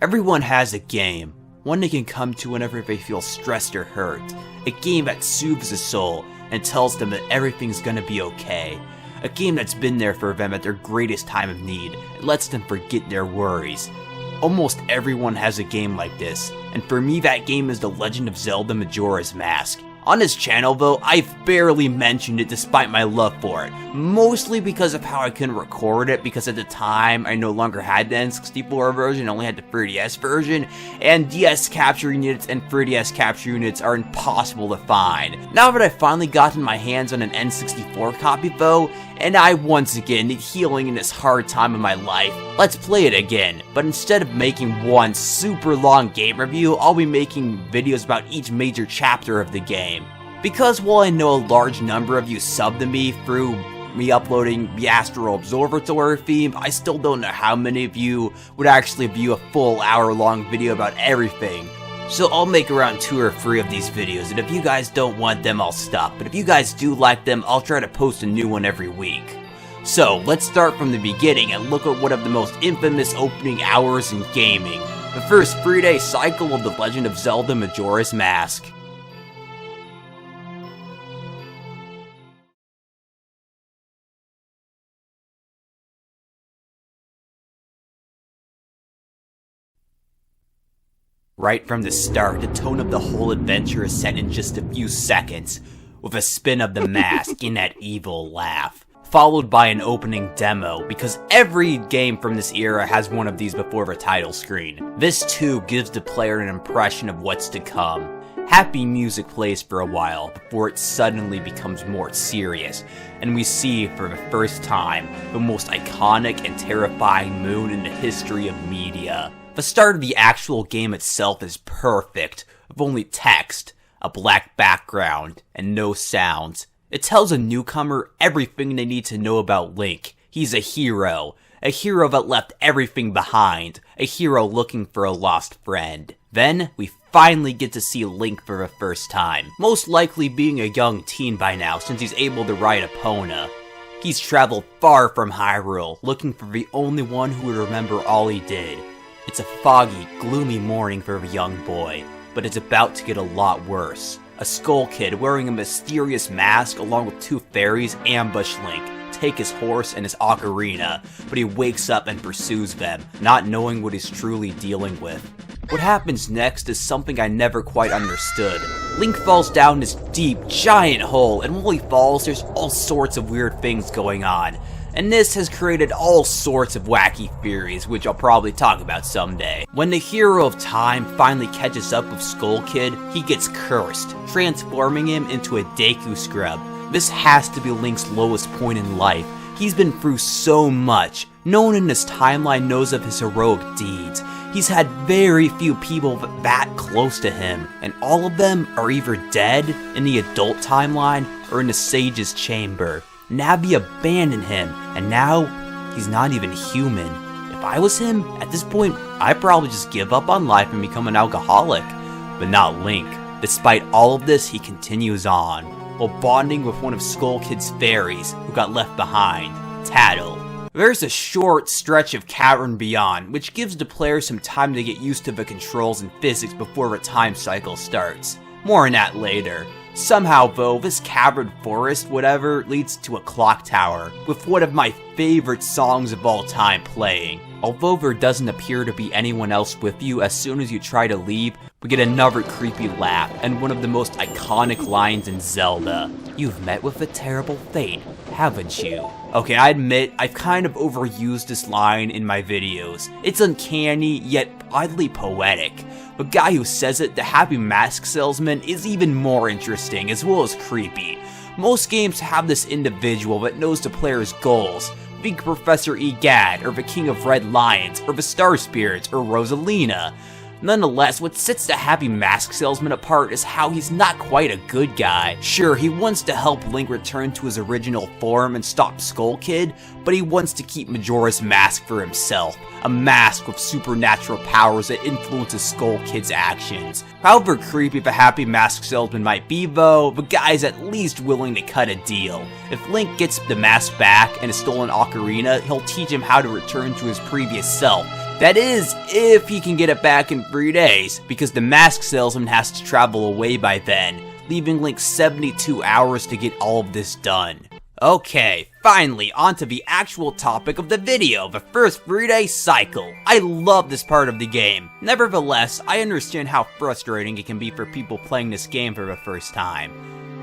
Everyone has a game, one they can come to whenever they feel stressed or hurt. A game that soothes the soul and tells them that everything's gonna be okay. A game that's been there for them at their greatest time of need. It lets them forget their worries. Almost everyone has a game like this, and for me that game is The Legend of Zelda Majora's Mask. On this channel though, I've barely mentioned it despite my love for it, mostly because of how I couldn't record it because at the time I no longer had the N64 version, I only had the 3DS version, and DS capture units and 3DS capture units are impossible to find. Now that I've finally gotten my hands on an N64 copy though, and I once again need healing in this hard time of my life, let's play it again. But instead of making one super long game review, I'll be making videos about each major chapter of the game. Because while I know a large number of you subbed to me through me uploading the Astral Observatory theme, I still don't know how many of you would actually view a full hour-long video about everything. So I'll make around 2 or 3 of these videos, and if you guys don't want them, I'll stop. But if you guys do like them, I'll try to post a new one every week. So, let's start from the beginning and look at one of the most infamous opening hours in gaming. The first 3-day cycle of The Legend of Zelda Majora's Mask. Right from the start, the tone of the whole adventure is set in just a few seconds, with a spin of the mask in that evil laugh, followed by an opening demo, because every game from this era has one of these before the title screen. This too gives the player an impression of what's to come. Happy music plays for a while, before it suddenly becomes more serious, and we see, for the first time, the most iconic and terrifying moon in the history of media. The start of the actual game itself is perfect, with only text, a black background, and no sounds. It tells a newcomer everything they need to know about Link. He's a hero that left everything behind, a hero looking for a lost friend. Then, we finally get to see Link for the first time, most likely being a young teen by now since he's able to ride Epona. He's traveled far from Hyrule, looking for the only one who would remember all he did. It's a foggy, gloomy morning for the young boy, but it's about to get a lot worse. A Skull Kid wearing a mysterious mask along with 2 fairies ambush Link, take his horse and his ocarina, but he wakes up and pursues them, not knowing what he's truly dealing with. What happens next is something I never quite understood. Link falls down this deep, giant hole, and while he falls, there's all sorts of weird things going on. And this has created all sorts of wacky theories, which I'll probably talk about someday. When the hero of time finally catches up with Skull Kid, he gets cursed, transforming him into a Deku scrub. This has to be Link's lowest point in life. He's been through so much. No one in this timeline knows of his heroic deeds. He's had very few people that close to him, and all of them are either dead in the adult timeline or in the Sage's chamber. Navi abandoned him, and now he's not even human. If I was him, at this point, I'd probably just give up on life and become an alcoholic. But not Link. Despite all of this, he continues on, while bonding with one of Skull Kid's fairies who got left behind, Tattle. There's a short stretch of Cavern Beyond, which gives the player some time to get used to the controls and physics before the time cycle starts. More on that later. Somehow though, this cavern forest whatever leads to a clock tower, with one of my favorite songs of all time playing. Although there doesn't appear to be anyone else with you, as soon as you try to leave, we get another creepy laugh, and one of the most iconic lines in Zelda. You've met with a terrible fate, haven't you? Okay, I admit, I've kind of overused this line in my videos. It's uncanny, yet oddly poetic. The guy who says it, the Happy Mask Salesman, is even more interesting, as well as creepy. Most games have this individual that knows the player's goals. Think Professor Egad, or the King of Red Lions, or the Star Spirits, or Rosalina. Nonetheless, what sets the Happy Mask Salesman apart is how he's not quite a good guy. Sure, he wants to help Link return to his original form and stop Skull Kid, but he wants to keep Majora's Mask for himself. A mask with supernatural powers that influences Skull Kid's actions. However creepy the Happy Mask Salesman might be though, the guy's at least willing to cut a deal. If Link gets the mask back and a stolen ocarina, he'll teach him how to return to his previous self, That is, if he can get it back in 3 days, because the mask salesman has to travel away by then, leaving Link 72 hours to get all of this done. Okay, finally, onto the actual topic of the video, the first 3-day cycle. I love this part of the game. Nevertheless, I understand how frustrating it can be for people playing this game for the first time.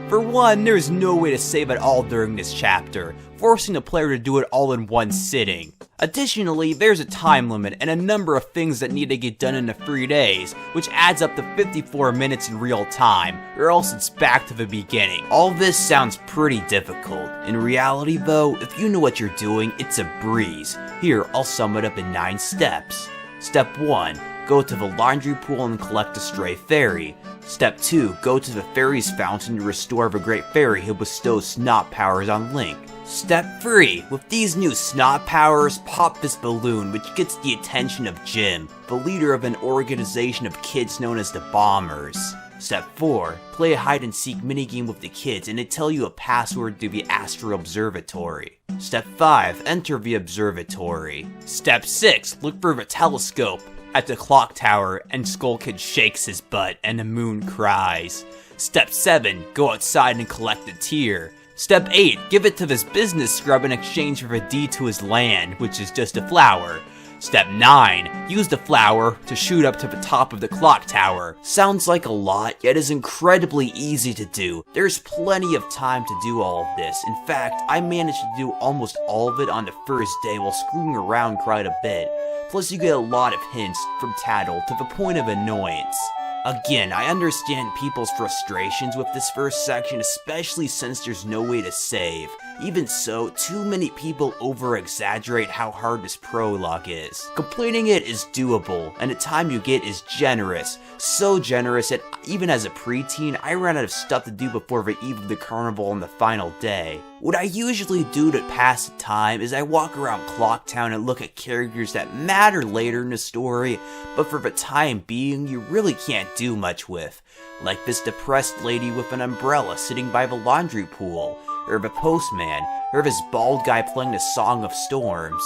For one, there's no way to save it all during this chapter, forcing the player to do it all in one sitting. Additionally, there's a time limit and a number of things that need to get done in the 3 days, which adds up to 54 minutes in real time, or else it's back to the beginning. All this sounds pretty difficult. In reality though, if you know what you're doing, it's a breeze. Here, I'll sum it up in 9 steps. Step 1. Go to the laundry pool and collect a stray fairy. Step 2. Go to the fairy's fountain to restore the great fairy who bestows snot powers on Link. Step 3. With these new snot powers, pop this balloon which gets the attention of Jim, the leader of an organization of kids known as the Bombers. Step 4. Play a hide-and-seek minigame with the kids and they tell you a password to the Astral Observatory. Step 5. Enter the observatory. Step 6. Look for the telescope at the clock tower and Skull Kid shakes his butt and the moon cries. Step 7. Go outside and collect a tear. Step 8. Give it to this business scrub in exchange for a deed to his land, which is just a flower. Step 9. Use the flower to shoot up to the top of the clock tower. Sounds like a lot, yet is incredibly easy to do. There's plenty of time to do all of this. In fact, I managed to do almost all of it on the first day while screwing around quite a bit. Plus you get a lot of hints from Tattle to the point of annoyance. Again, I understand people's frustrations with this first section, especially since there's no way to save. Even so, too many people over-exaggerate how hard this prologue is. Completing it is doable, and the time you get is generous. So generous that even as a preteen, I ran out of stuff to do before the eve of the carnival on the final day. What I usually do to pass the time is I walk around Clocktown and look at characters that matter later in the story, but for the time being, you really can't do much with. Like this depressed lady with an umbrella sitting by the laundry pool, or the postman, or this bald guy playing the Song of Storms.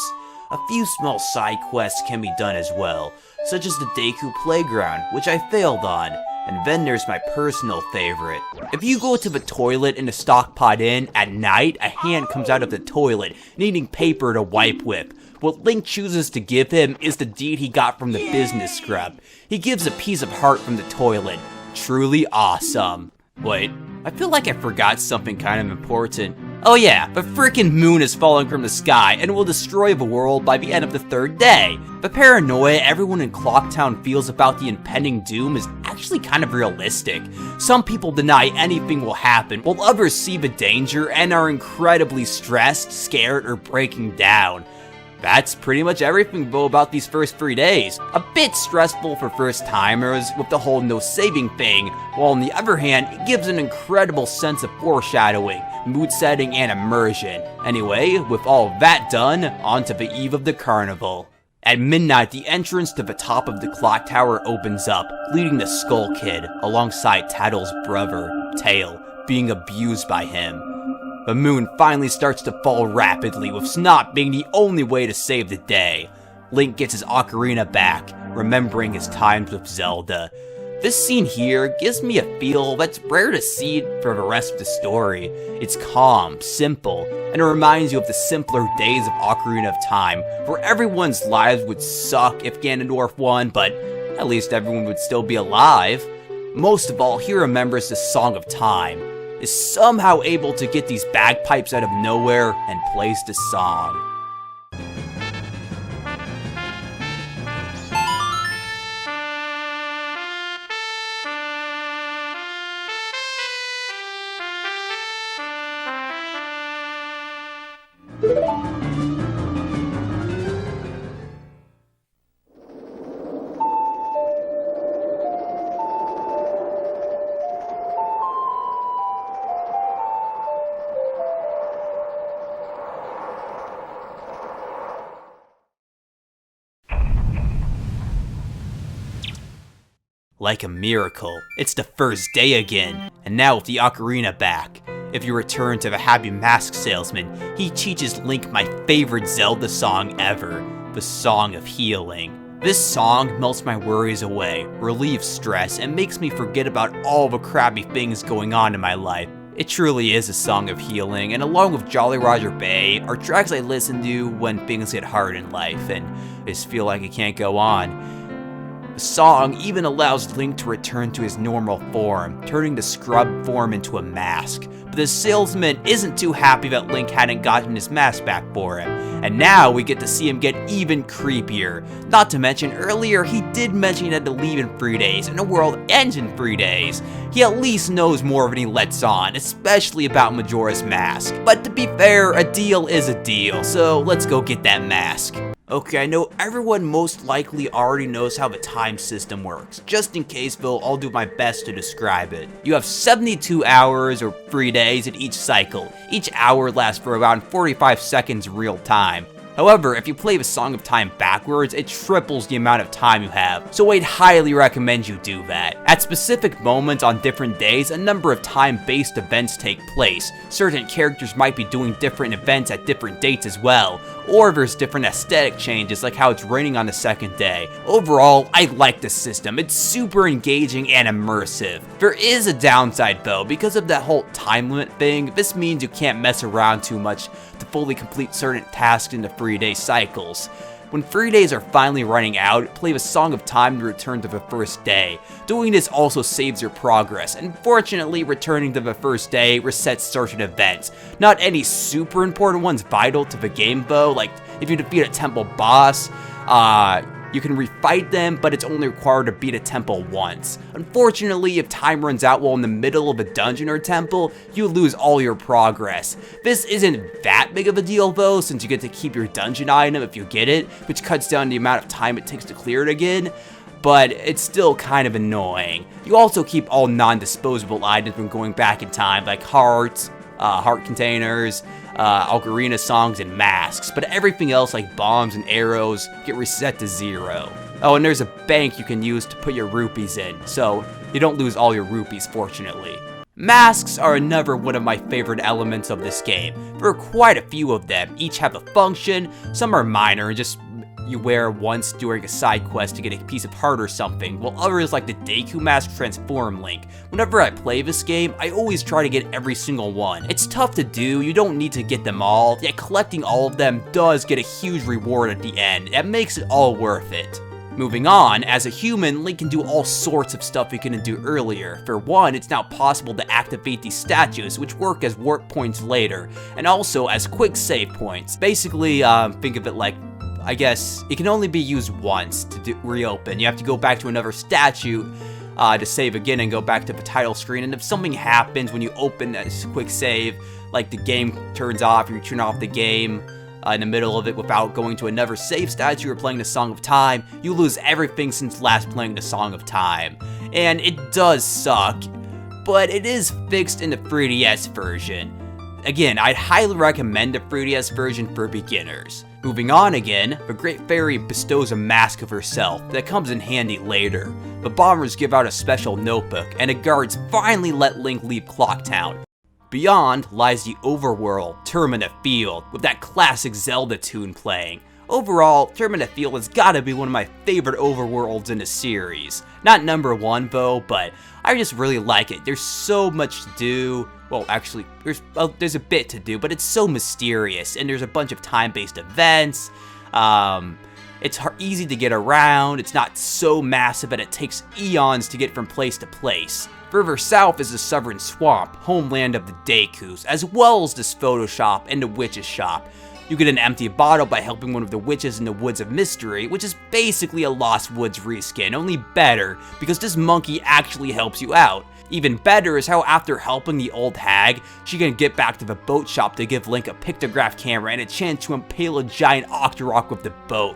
A few small side quests can be done as well, such as the Deku playground, which I failed on, and then there's my personal favorite. If you go to the toilet in the Stockpot Inn at night, a hand comes out of the toilet, needing paper to wipe with. What Link chooses to give him is the deed he got from the business scrub. He gives a piece of heart from the toilet. Truly awesome. Wait, I feel like I forgot something kind of important. Oh yeah, the frickin' moon is falling from the sky and will destroy the world by the end of the 3rd day. The paranoia everyone in Clocktown feels about the impending doom is actually kind of realistic. Some people deny anything will happen, while others see the danger and are incredibly stressed, scared, or breaking down. That's pretty much everything though about these first 3 days. A bit stressful for first timers with the whole no saving thing, while on the other hand, it gives an incredible sense of foreshadowing, mood setting, and immersion. Anyway, with all that done, on to the eve of the carnival. At midnight, the entrance to the top of the clock tower opens up, leading the Skull Kid, alongside Tattle's brother, Tail, being abused by him. The moon finally starts to fall rapidly, with Snot being the only way to save the day. Link gets his ocarina back, remembering his times with Zelda. This scene here gives me a feel that's rare to see for the rest of the story. It's calm, simple, and it reminds you of the simpler days of Ocarina of Time, where everyone's lives would suck if Ganondorf won, but at least everyone would still be alive. Most of all, he remembers the Song of Time, is somehow able to get these bagpipes out of nowhere and plays the song. Like a miracle, it's the first day again, and now with the ocarina back. If you return to the Happy Mask Salesman, he teaches Link my favorite Zelda song ever, the the Song of Healing. This song melts my worries away, relieves stress, and makes me forget about all the crappy things going on in my life. It truly is a song of healing, and along with Jolly Roger Bay, are tracks I listen to when things get hard in life and just feel like it can't go on. The song even allows Link to return to his normal form, turning the scrub form into a mask. But the salesman isn't too happy that Link hadn't gotten his mask back for him, and now we get to see him get even creepier. Not to mention, earlier he did mention he had to leave in 3 days, and the world ends in 3 days. He at least knows more than he lets on, especially about Majora's mask. But to be fair, a deal is a deal, so let's go get that mask. Okay, I know everyone most likely already knows how the time system works. Just in case though, I'll do my best to describe it. You have 72 hours or 3 days in each cycle. Each hour lasts for around 45 seconds real time. However, if you play the Song of Time backwards, it triples the amount of time you have, so I'd highly recommend you do that. At specific moments on different days, a number of time-based events take place. Certain characters might be doing different events at different dates as well, or there's different aesthetic changes like how it's raining on the second day. Overall, I like this system. It's super engaging and immersive. There is a downside though, because of that whole time limit thing. This means you can't mess around too much to fully complete certain tasks in the 3-day cycles. When 3 days are finally running out, play the Song of Time to return to the first day. Doing this also saves your progress, and fortunately returning to the first day resets certain events. Not any super important ones vital to the game though, like if you defeat a temple boss, you can refight them, but it's only required to beat a temple once. Unfortunately, if time runs out while in the middle of a dungeon or temple, you lose all your progress. This isn't that big of a deal though, since you get to keep your dungeon item if you get it, which cuts down the amount of time it takes to clear it again, but it's still kind of annoying. You also keep all non-disposable items when going back in time, like hearts, heart containers, ocarina songs, and masks, but everything else like bombs and arrows get reset to 0. Oh, and there's a bank you can use to put your rupees in, so you don't lose all your rupees, fortunately. Masks are another one of my favorite elements of this game. There are quite a few of them, each have a function. Some are minor and just you wear once during a side quest to get a piece of heart or something, while others like the Deku mask transform Link. Whenever I play this game, I always try to get every single one. It's tough to do, you don't need to get them all, yet collecting all of them does get a huge reward at the end. That makes it all worth it. Moving on, as a human, Link can do all sorts of stuff he couldn't do earlier. For one, it's now possible to activate these statues, which work as warp points later, and also as quick save points. Basically, think of it like, I guess, it can only be used once to reopen. You have to go back to another statue to save again and go back to the title screen, and if something happens when you open that quick save, like the game turns off, you turn off the game, in the middle of it without going to another save statue or playing the Song of Time, you lose everything since last playing the Song of Time. And it does suck, but it is fixed in the 3DS version. Again, I'd highly recommend the 3DS version for beginners. Moving on again, the Great Fairy bestows a mask of herself that comes in handy later. The bombers give out a special notebook, and the guards finally let Link leave Clock Town. Beyond lies the overworld, Termina Field, with that classic Zelda tune playing. Overall, Termina Field has gotta be one of my favorite overworlds in the series. Not number 1 though, but I just really like it. There's so much to do. Well, actually, there's a bit to do, but it's so mysterious, and there's a bunch of time-based events. It's easy to get around, it's not so massive that it takes eons to get from place to place. Further south is the Southern Swamp, homeland of the Dekus, as well as this photo shop and the witch's shop. You get an empty bottle by helping one of the witches in the Woods of Mystery, which is basically a Lost Woods reskin, only better, because this monkey actually helps you out. Even better is how after helping the old hag, she can get back to the boat shop to give Link a pictograph camera and a chance to impale a giant Octorok with the boat.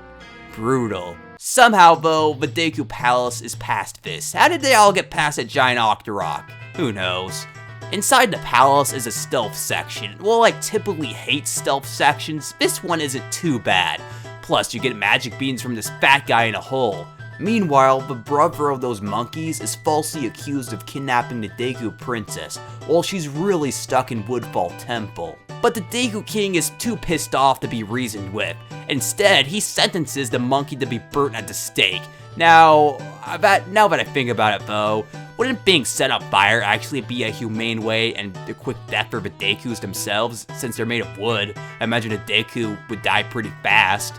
Brutal. Somehow though, the Deku Palace is past this. How did they all get past a giant Octorok? Who knows. Inside the palace is a stealth section. While I typically hate stealth sections, this one isn't too bad. Plus, you get magic beans from this fat guy in a hole. Meanwhile, the brother of those monkeys is falsely accused of kidnapping the Deku princess, while she's really stuck in Woodfall Temple. But the Deku King is too pissed off to be reasoned with. Instead, he sentences the monkey to be burnt at the stake. Now that I think about it though, wouldn't being set on fire actually be a humane way and a quick death for the Dekus themselves, since they're made of wood? I imagine a Deku would die pretty fast.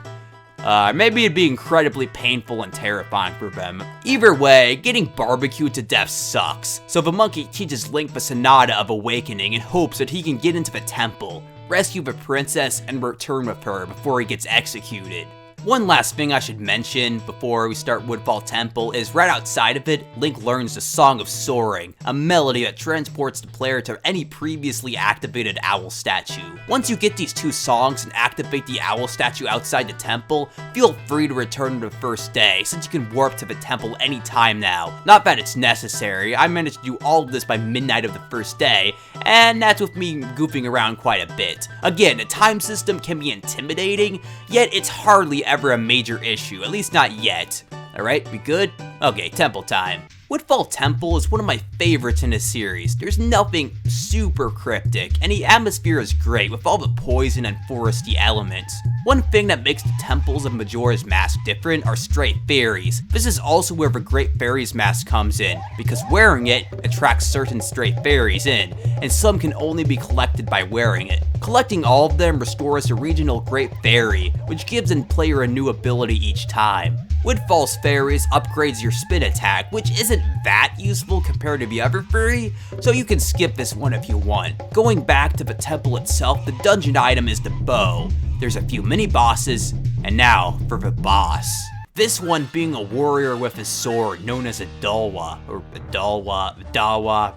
Maybe it'd be incredibly painful and terrifying for them. Either way, getting barbecued to death sucks, so the monkey teaches Link the Sonata of Awakening in hopes that he can get into the temple, rescue the princess, and return with her before he gets executed. One last thing I should mention before we start Woodfall Temple is right outside of it, Link learns the Song of Soaring, a melody that transports the player to any previously activated owl statue. Once you get these two songs and activate the owl statue outside the temple, feel free to return to the first day, since you can warp to the temple anytime now. Not that it's necessary, I managed to do all of this by midnight of the first day, and that's with me goofing around quite a bit. Again, the time system can be intimidating, yet it's hardly ever a major issue, at least not yet. Alright, we good? Okay, temple time. Woodfall Temple is one of my favorites in the series. There's nothing super cryptic, and the atmosphere is great with all the poison and foresty elements. One thing that makes the temples of Majora's Mask different are stray fairies. This is also where the Great Fairy's Mask comes in, because wearing it attracts certain stray fairies in, and some can only be collected by wearing it. Collecting all of them restores the regional Great Fairy, which gives the player a new ability each time. Woodfall's fairies upgrades your spin attack, which isn't that useful compared to the other fairy, so you can skip this one if you want. Going back to the temple itself, the dungeon item is the bow. There's a few mini-bosses, and now for the boss. This one being a warrior with his sword, known as a Dawa, or Dawa.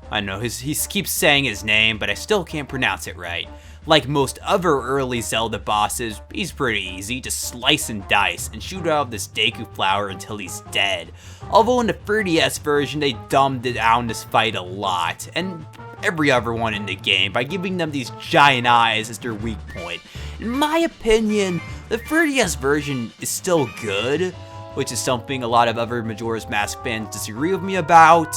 I don't know, he keeps saying his name, but I still can't pronounce it right. Like most other early Zelda bosses, he's pretty easy, just slice and dice and shoot out this Deku flower until he's dead. Although in the 3DS version they dumbed down this fight a lot, and every other one in the game, by giving them these giant eyes as their weak point. In my opinion, the 3DS version is still good, which is something a lot of other Majora's Mask fans disagree with me about,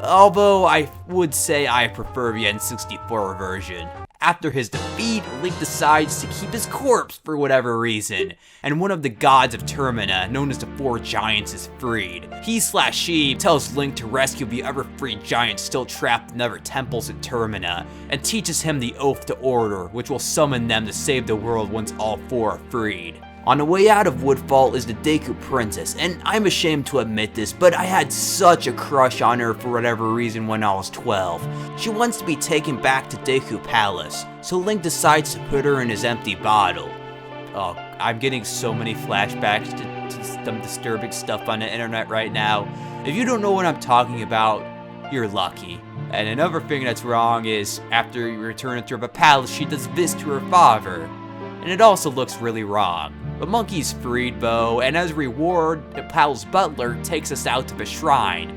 although I would say I prefer the N64 version. After his defeat, Link decides to keep his corpse for whatever reason, and one of the gods of Termina, known as the Four Giants, is freed. He/she tells Link to rescue the other 3 giants still trapped in other temples in Termina, and teaches him the Oath to Order, which will summon them to save the world once all 4 are freed. On the way out of Woodfall is the Deku Princess, and I'm ashamed to admit this, but I had such a crush on her for whatever reason when I was 12. She wants to be taken back to Deku Palace, so Link decides to put her in his empty bottle. Oh, I'm getting so many flashbacks to some disturbing stuff on the internet right now. If you don't know what I'm talking about, you're lucky. And another thing that's wrong is, after you return to the palace, she does this to her father. And it also looks really wrong. The monkey's freed though, and as a reward, the palace butler takes us out to the shrine,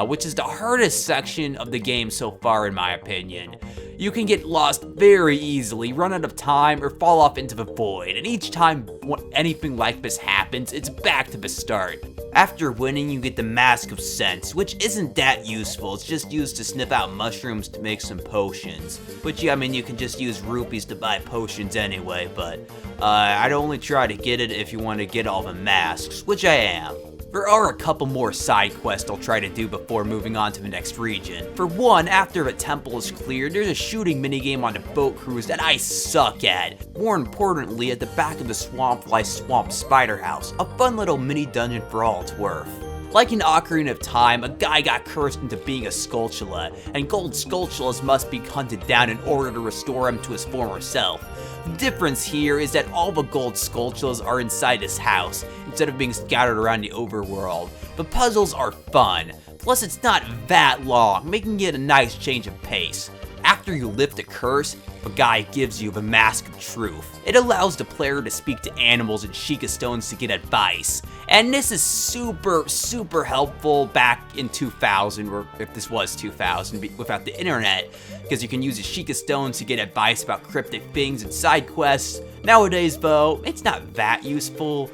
which is the hardest section of the game so far in my opinion. You can get lost very easily, run out of time, or fall off into the void, and each time anything like this happens, it's back to the start. After winning, you get the Mask of Sense, which isn't that useful, it's just used to sniff out mushrooms to make some potions. Which, yeah, I mean, you can just use rupees to buy potions anyway, but I'd only try to get it if you want to get all the masks, which I am. There are a couple more side quests I'll try to do before moving on to the next region. For one, after the temple is cleared, there's a shooting minigame on the boat cruise that I suck at. More importantly, at the back of the swamp lies Swamp Spider House, a fun little mini dungeon for all it's worth. Like in Ocarina of Time, a guy got cursed into being a Skulltula, and gold Skulltulas must be hunted down in order to restore him to his former self. The difference here is that all the gold Skulltulas are inside his house, instead of being scattered around the overworld. The puzzles are fun, plus it's not that long, making it a nice change of pace. After you lift a curse, the guy gives you the Mask of Truth. It allows the player to speak to animals and Sheikah Stones to get advice. And this is super helpful back in 2000, or if this was 2000, without the internet, because you can use the Sheikah Stones to get advice about cryptic things and side quests. Nowadays though, it's not that useful.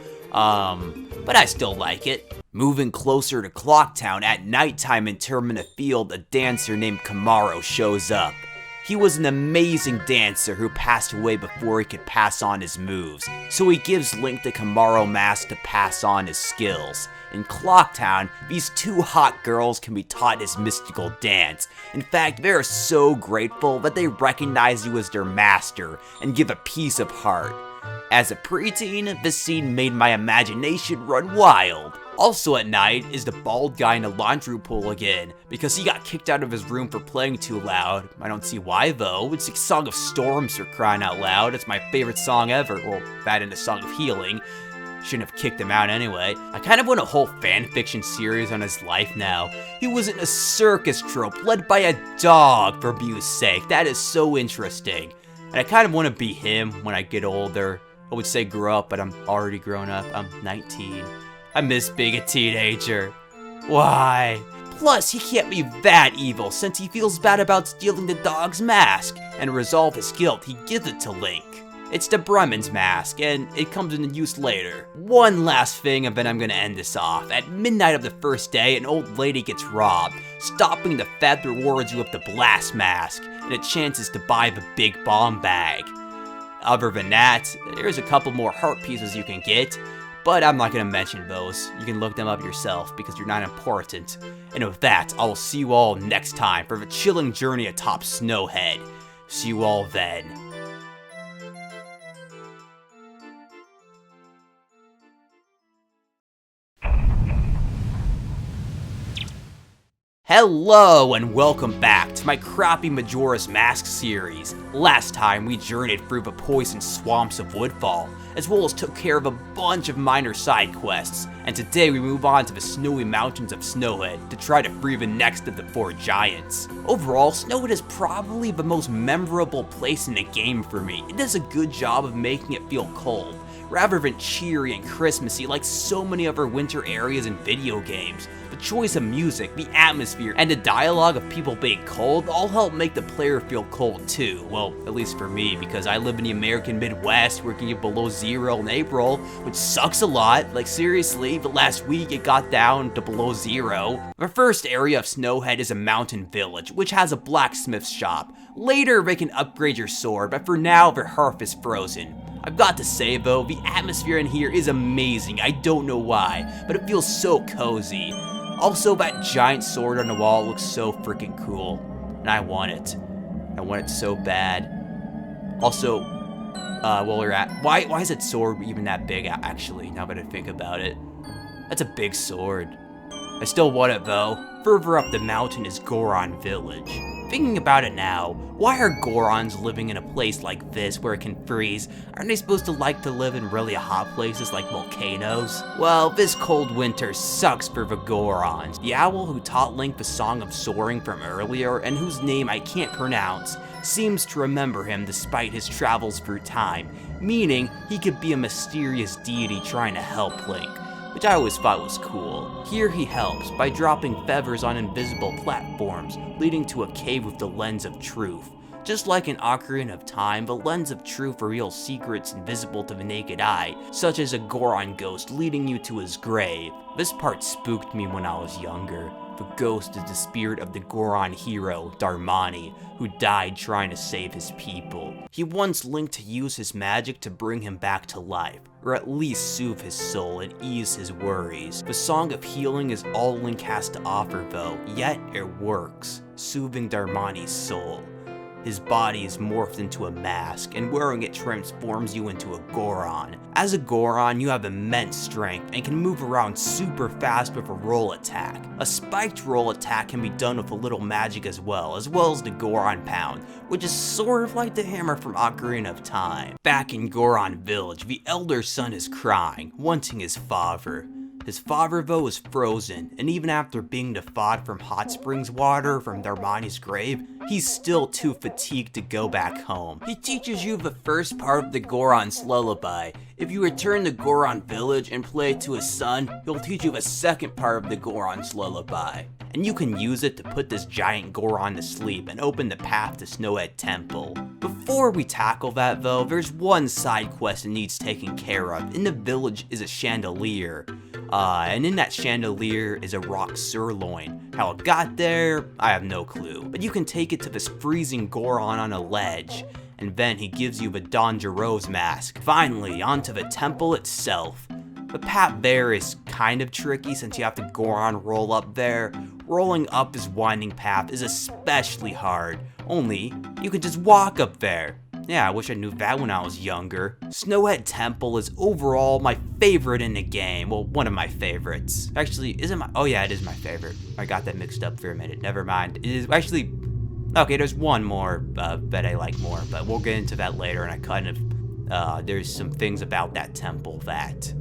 but I still like it. Moving closer to Clocktown, at nighttime in Termina Field, a dancer named Kamaro shows up. He was an amazing dancer who passed away before he could pass on his moves, so he gives Link the Kamaro mask to pass on his skills. In Clocktown, these two hot girls can be taught his mystical dance. In fact, they are so grateful that they recognize you as their master and give a piece of heart. As a preteen, this scene made my imagination run wild. Also at night is the bald guy in the laundry pool again, because he got kicked out of his room for playing too loud. I don't see why though. It's a Song of Storms for crying out loud. It's my favorite song ever. Well, that and the Song of Healing. Shouldn't have kicked him out anyway. I kind of want a whole fanfiction series on his life now. He was in a circus troupe led by a dog, for Bu's sake. That is so interesting. And I kind of want to be him when I get older. I would say grow up, but I'm already grown up. I'm 19. I miss being a teenager. Why? Plus, he can't be that evil since he feels bad about stealing the dog's mask. And to resolve his guilt, he gives it to Link. It's the Bremen's mask, and it comes into use later. One last thing, and then I'm gonna end this off. At midnight of the first day, an old lady gets robbed. Stopping the theft rewards you with the blast mask, and a chances to buy the big bomb bag. Other than that, there's a couple more heart pieces you can get, but I'm not gonna mention those. You can look them up yourself, because you're not important. And with that, I will see you all next time for the chilling journey atop Snowhead. See you all then. Hello and welcome back to my crappy Majora's Mask series. Last time we journeyed through the poison swamps of Woodfall, as well as took care of a bunch of minor side quests, and today we move on to the snowy mountains of Snowhead to try to free the next of the 4 giants. Overall, Snowhead is probably the most memorable place in the game for me. It does a good job of making it feel cold, rather than cheery and Christmassy like so many other winter areas in video games. The choice of music, the atmosphere, and the dialogue of people being cold all help make the player feel cold too. Well, at least for me, because I live in the American Midwest where it can get below 0 in April, which sucks a lot. Like seriously, the last week it got down to below 0. The first area of Snowhead is a mountain village, which has a blacksmith shop. Later they can upgrade your sword, but for now their hearth is frozen. I've got to say though, the atmosphere in here is amazing. I don't know why, but it feels so cozy. Also, that giant sword on the wall looks so freaking cool, and I want it. I want it so bad. Also, while we're at, why is that sword even that big actually, now that I think about it? That's a big sword. I still want it though. Further up the mountain is Goron Village. Thinking about it now, why are Gorons living in a place like this where it can freeze? Aren't they supposed to like to live in really hot places like volcanoes? Well, this cold winter sucks for the Gorons. The owl who taught Link the Song of Soaring from earlier, and whose name I can't pronounce, seems to remember him despite his travels through time, meaning he could be a mysterious deity trying to help Link, which I always thought was cool. Here he helps by dropping feathers on invisible platforms, leading to a cave with the Lens of Truth. Just like in Ocarina of Time, the Lens of Truth reveals secrets invisible to the naked eye, such as a Goron ghost leading you to his grave. This part spooked me when I was younger. The ghost is the spirit of the Goron hero, Darmani, who died trying to save his people. He wants Link to use his magic to bring him back to life, or at least soothe his soul and ease his worries. The Song of Healing is all Link has to offer though, yet it works, soothing Darmani's soul. His body is morphed into a mask, and wearing it transforms you into a Goron. As a Goron, you have immense strength and can move around super fast with a roll attack. A spiked roll attack can be done with a little magic as well as the Goron Pound, which is sort of like the hammer from Ocarina of Time. Back in Goron Village, the elder son is crying, wanting his father. His father though is frozen, and even after being thawed from hot springs water from Darmani's grave, he's still too fatigued to go back home. He teaches you the first part of the Goron's lullaby. If you return to Goron Village and play it to his son, he'll teach you the second part of the Goron's lullaby. And you can use it to put this giant Goron to sleep and open the path to Snowhead Temple. Before we tackle that though, there's one side quest that needs taking care of. In the village is a chandelier. And in that chandelier is a rock sirloin. How it got there, I have no clue. But you can take it to this freezing Goron on a ledge, and then he gives you the Dangero's mask. Finally, onto the temple itself. The path there is kind of tricky since you have to Goron roll up there. Rolling up this winding path is especially hard, only you can just walk up there. Yeah, I wish I knew that when I was younger. Snowhead Temple is overall my favorite in the game. Well, one of my favorites. Actually, isn't my... Oh yeah, it is my favorite. I got that mixed up for a minute. Never mind. It is actually... Okay, there's one more that I like more, but we'll get into that later, and I kind of... there's some things about that temple that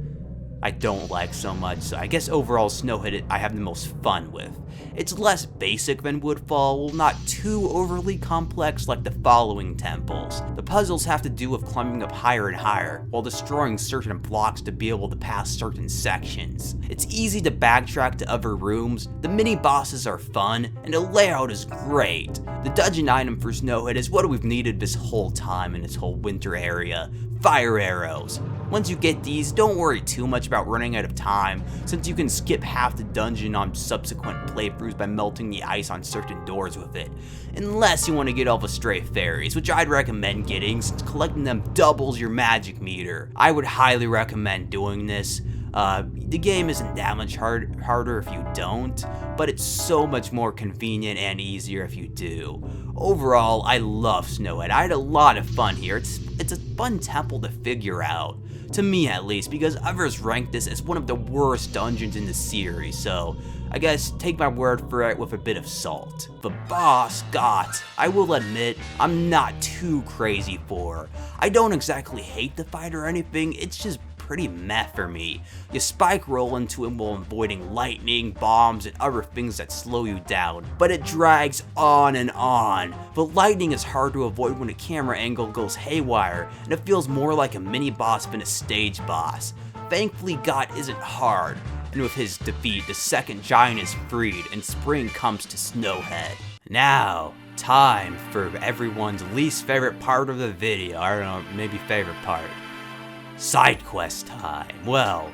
I don't like so much, so I guess overall Snowhead I have the most fun with. It's less basic than Woodfall, well, not too overly complex like the following temples. The puzzles have to do with climbing up higher and higher, while destroying certain blocks to be able to pass certain sections. It's easy to backtrack to other rooms, the mini-bosses are fun, and the layout is great. The dungeon item for Snowhead is what we've needed this whole time in this whole winter area. Fire arrows. Once you get these, don't worry too much about running out of time, since you can skip half the dungeon on subsequent playthroughs by melting the ice on certain doors with it. Unless you want to get all the stray fairies, which I'd recommend getting since collecting them doubles your magic meter. I would highly recommend doing this. The game isn't that much harder if you don't, but it's so much more convenient and easier if you do. Overall, I love Snowhead. I had a lot of fun here. It's a fun temple to figure out. To me at least, because others rank this as one of the worst dungeons in the series, so I guess take my word for it with a bit of salt. The boss, I will admit, I'm not too crazy for. I don't exactly hate the fight or anything, it's just pretty meh for me. You spike roll into him while avoiding lightning, bombs, and other things that slow you down, but it drags on and on. The lightning is hard to avoid when the camera angle goes haywire, and it feels more like a mini boss than a stage boss. Thankfully, God isn't hard, and with his defeat, the second giant is freed, and spring comes to Snowhead. Now, time for everyone's least favorite part of the video. I don't know, maybe favorite part. Side quest time. Well,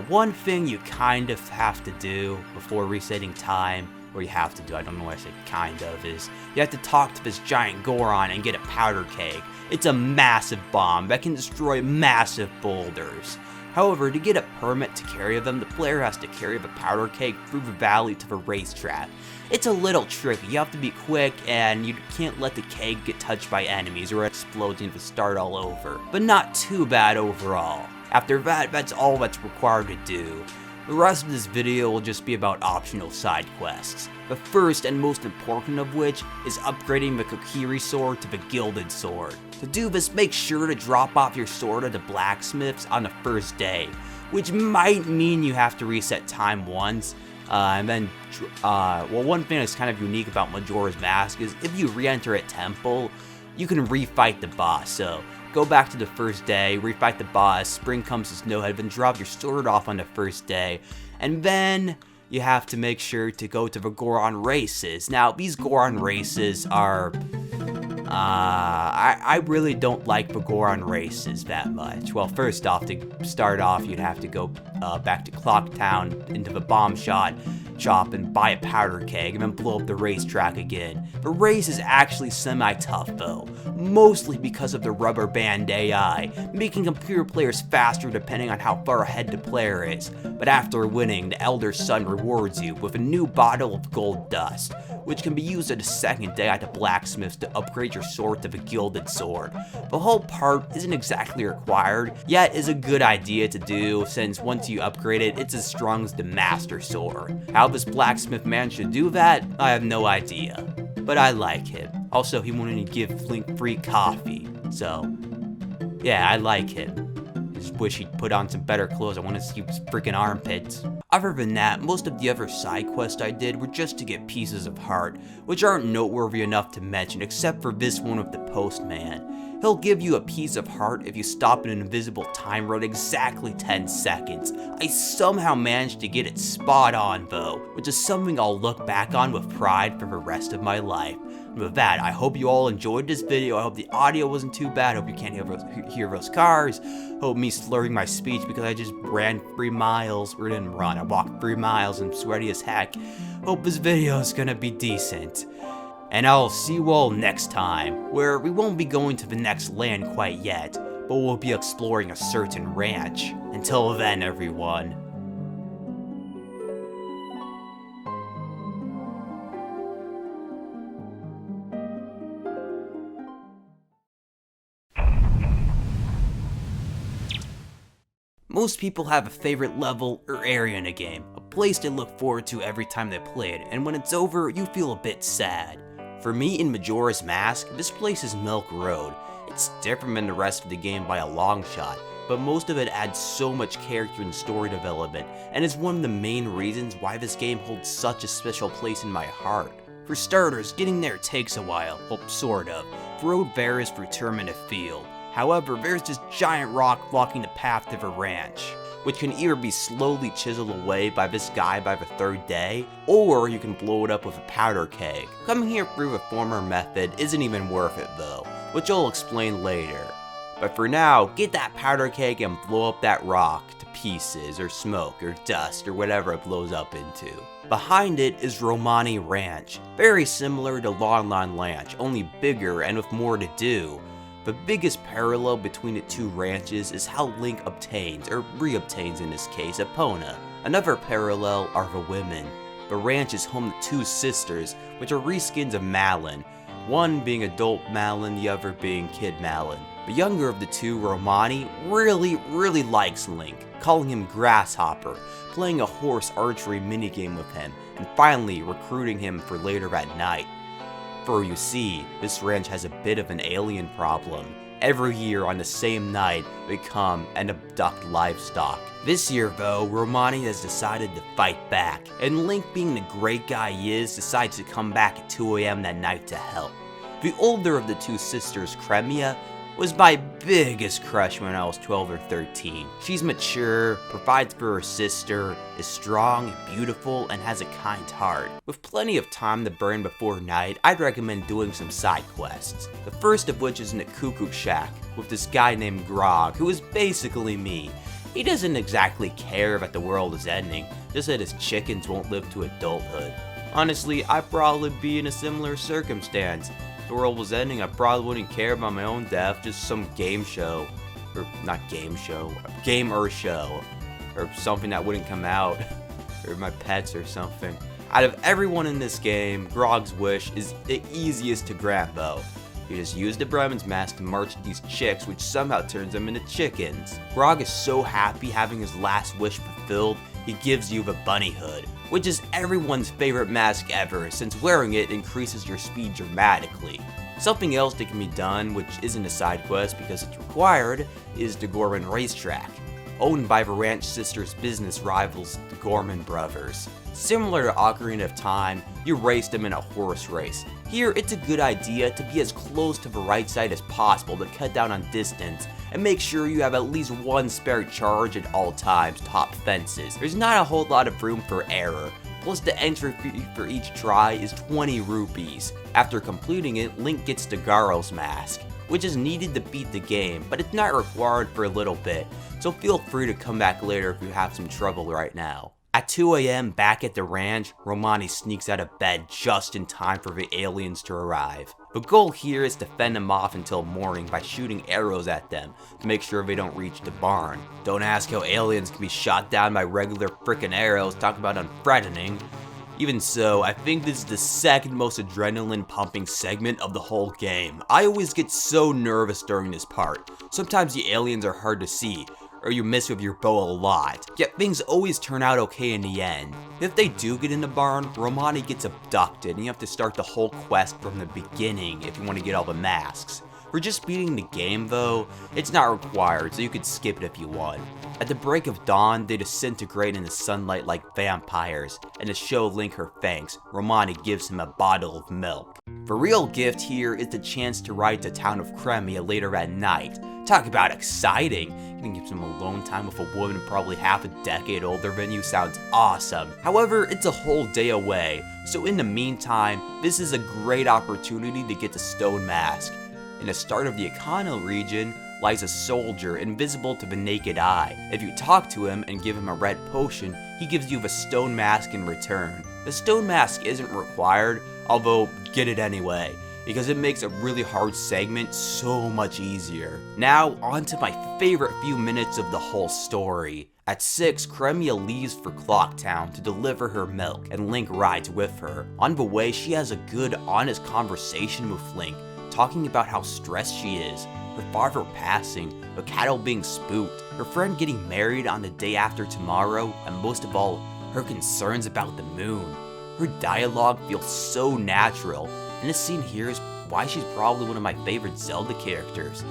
one thing you kind of have to do before resetting time, or you have to do, I don't know why I said kind of, is you have to talk to this giant Goron and get a powder keg. It's a massive bomb that can destroy massive boulders. However, to get a permit to carry them, the player has to carry the powder keg through the valley to the racetrack. It's a little tricky, you have to be quick and you can't let the keg get touched by enemies or it explodes and you have to start all over. But not too bad overall. After that, that's all that's required to do. The rest of this video will just be about optional side quests. The first and most important of which is upgrading the Kokiri sword to the Gilded sword. To do this, make sure to drop off your sword at the blacksmiths on the first day, which might mean you have to reset time once. And then, well, one thing that's kind of unique about Majora's Mask is if you re-enter a temple, you can refight the boss. So go back to the first day, refight the boss, spring comes to Snowhead, then drop your sword off on the first day, and then you have to make sure to go to the Goron races. Now, these Goron races are... I really don't like the Goron races that much. Well, first off, to start off, you'd have to go back to Clocktown into the bomb shop and buy a powder keg and then blow up the racetrack again. The race is actually semi-tough though, mostly because of the rubber band AI, making computer players faster depending on how far ahead the player is. But after winning, the Elder Sun rewards you with a new bottle of gold dust, which can be used at the second day at the blacksmiths to upgrade your sword to the Gilded sword. The whole part isn't exactly required, yet is a good idea to do since once you upgrade it, it's as strong as the Master Sword. How this blacksmith managed to do that, I have no idea, but I like him. Also, he wanted to give Flink free coffee, so yeah, I like him. Just wish he'd put on some better clothes. I want to see his freaking armpits. Other than that, most of the other side quests I did were just to get pieces of heart, which aren't noteworthy enough to mention except for this one with the postman. He'll give you a piece of heart if you stop an invisible timer at exactly 10 seconds. I somehow managed to get it spot on though, which is something I'll look back on with pride for the rest of my life. With that, I hope you all enjoyed this video. I hope the audio wasn't too bad. I hope you can't hear those cars. Hope me slurring my speech because I just ran 3 miles, or didn't run, I walked 3 miles and I'm sweaty as heck. Hope this video is gonna be decent. And I'll see you all next time, where we won't be going to the next land quite yet, but we'll be exploring a certain ranch. Until then, everyone. Most people have a favorite level or area in a game, a place they look forward to every time they play it, and when it's over, you feel a bit sad. For me in Majora's Mask, this place is Milk Road. It's different than the rest of the game by a long shot, but most of it adds so much character and story development, and is one of the main reasons why this game holds such a special place in my heart. For starters, getting there takes a while, well, sort of. The road varies from term to field. However, there's this giant rock blocking the path to the ranch, which can either be slowly chiseled away by this guy by the 3rd day, or you can blow it up with a powder keg. Coming here through the former method isn't even worth it though, which I'll explain later. But for now, get that powder keg and blow up that rock to pieces, or smoke, or dust, or whatever it blows up into. Behind it is Romani Ranch, very similar to Lon Lon Ranch, only bigger and with more to do. The biggest parallel between the two ranches is how Link obtains, or re-obtains in this case, Epona. Another parallel are the women. The ranch is home to 2 sisters, which are reskins of Malon, one being adult Malon, the other being kid Malon. The younger of the 2, Romani, really likes Link, calling him Grasshopper, playing a horse archery minigame with him, and finally recruiting him for later that night. For you see, this ranch has a bit of an alien problem. Every year on the same night, they come and abduct livestock. This year though, Romani has decided to fight back, and Link, being the great guy he is, decides to come back at 2 AM that night to help. The older of the 2 sisters, Cremia, was my biggest crush when I was 12 or 13. She's mature, provides for her sister, is strong, beautiful, and has a kind heart. With plenty of time to burn before night, I'd recommend doing some side quests. The first of which is in the Cuckoo Shack, with this guy named Grog, who is basically me. He doesn't exactly care that the world is ending, just that his chickens won't live to adulthood. Honestly, I'd probably be in a similar circumstance. If the world was ending, I probably wouldn't care about my own death, just some game show, or not game show, gamer show, or something that wouldn't come out, or my pets or something. Out of everyone in this game, Grog's wish is the easiest to grant though. You just use the Bremen's mask to march at these chicks, which somehow turns them into chickens. Grog is so happy having his last wish fulfilled, he gives you the bunny hood, which is everyone's favorite mask ever, since wearing it increases your speed dramatically. Something else that can be done, which isn't a side quest because it's required, is the Gorman Racetrack, owned by the ranch sisters' business rivals, the Gorman brothers. Similar to Ocarina of Time, you race them in a horse race. Here, it's a good idea to be as close to the right side as possible to cut down on distance, and make sure you have at least 1 spare charge at all times to hop fences. There's not a whole lot of room for error, plus the entry fee for each try is 20 rupees. After completing it, Link gets the Garo's mask, which is needed to beat the game, but it's not required for a little bit, so feel free to come back later if you have some trouble right now. At 2 AM back at the ranch, Romani sneaks out of bed just in time for the aliens to arrive. The goal here is to fend them off until morning by shooting arrows at them to make sure they don't reach the barn. Don't ask how aliens can be shot down by regular frickin' arrows, talk about unthreatening. Even so, I think this is the second most adrenaline pumping segment of the whole game. I always get so nervous during this part. Sometimes the aliens are hard to see, or you miss with your bow a lot, yet things always turn out okay in the end. If they do get in the barn, Romani gets abducted and you have to start the whole quest from the beginning if you want to get all the masks. For just beating the game though, it's not required, so you could skip it if you want. At the break of dawn, they disintegrate in the sunlight like vampires, and to show Link her thanks, Romani gives him a bottle of milk. The real gift here is the chance to ride to town of Cremia later at night. Talk about exciting! Getting some alone time with a woman probably half a decade older than you sounds awesome. However, it's a whole day away, so in the meantime, this is a great opportunity to get the stone mask. In the start of the Ikana region lies a soldier invisible to the naked eye. If you talk to him and give him a red potion, he gives you the stone mask in return. The stone mask isn't required, although get it anyway, because it makes a really hard segment so much easier. Now, on to my favorite few minutes of the whole story. At 6, Cremia leaves for Clocktown to deliver her milk, and Link rides with her. On the way, she has a good, honest conversation with Link, talking about how stressed she is, her father passing, the cattle being spooked, her friend getting married on the day after tomorrow, and most of all, her concerns about the moon. Her dialogue feels so natural, and this scene here is why she's probably one of my favorite Zelda characters.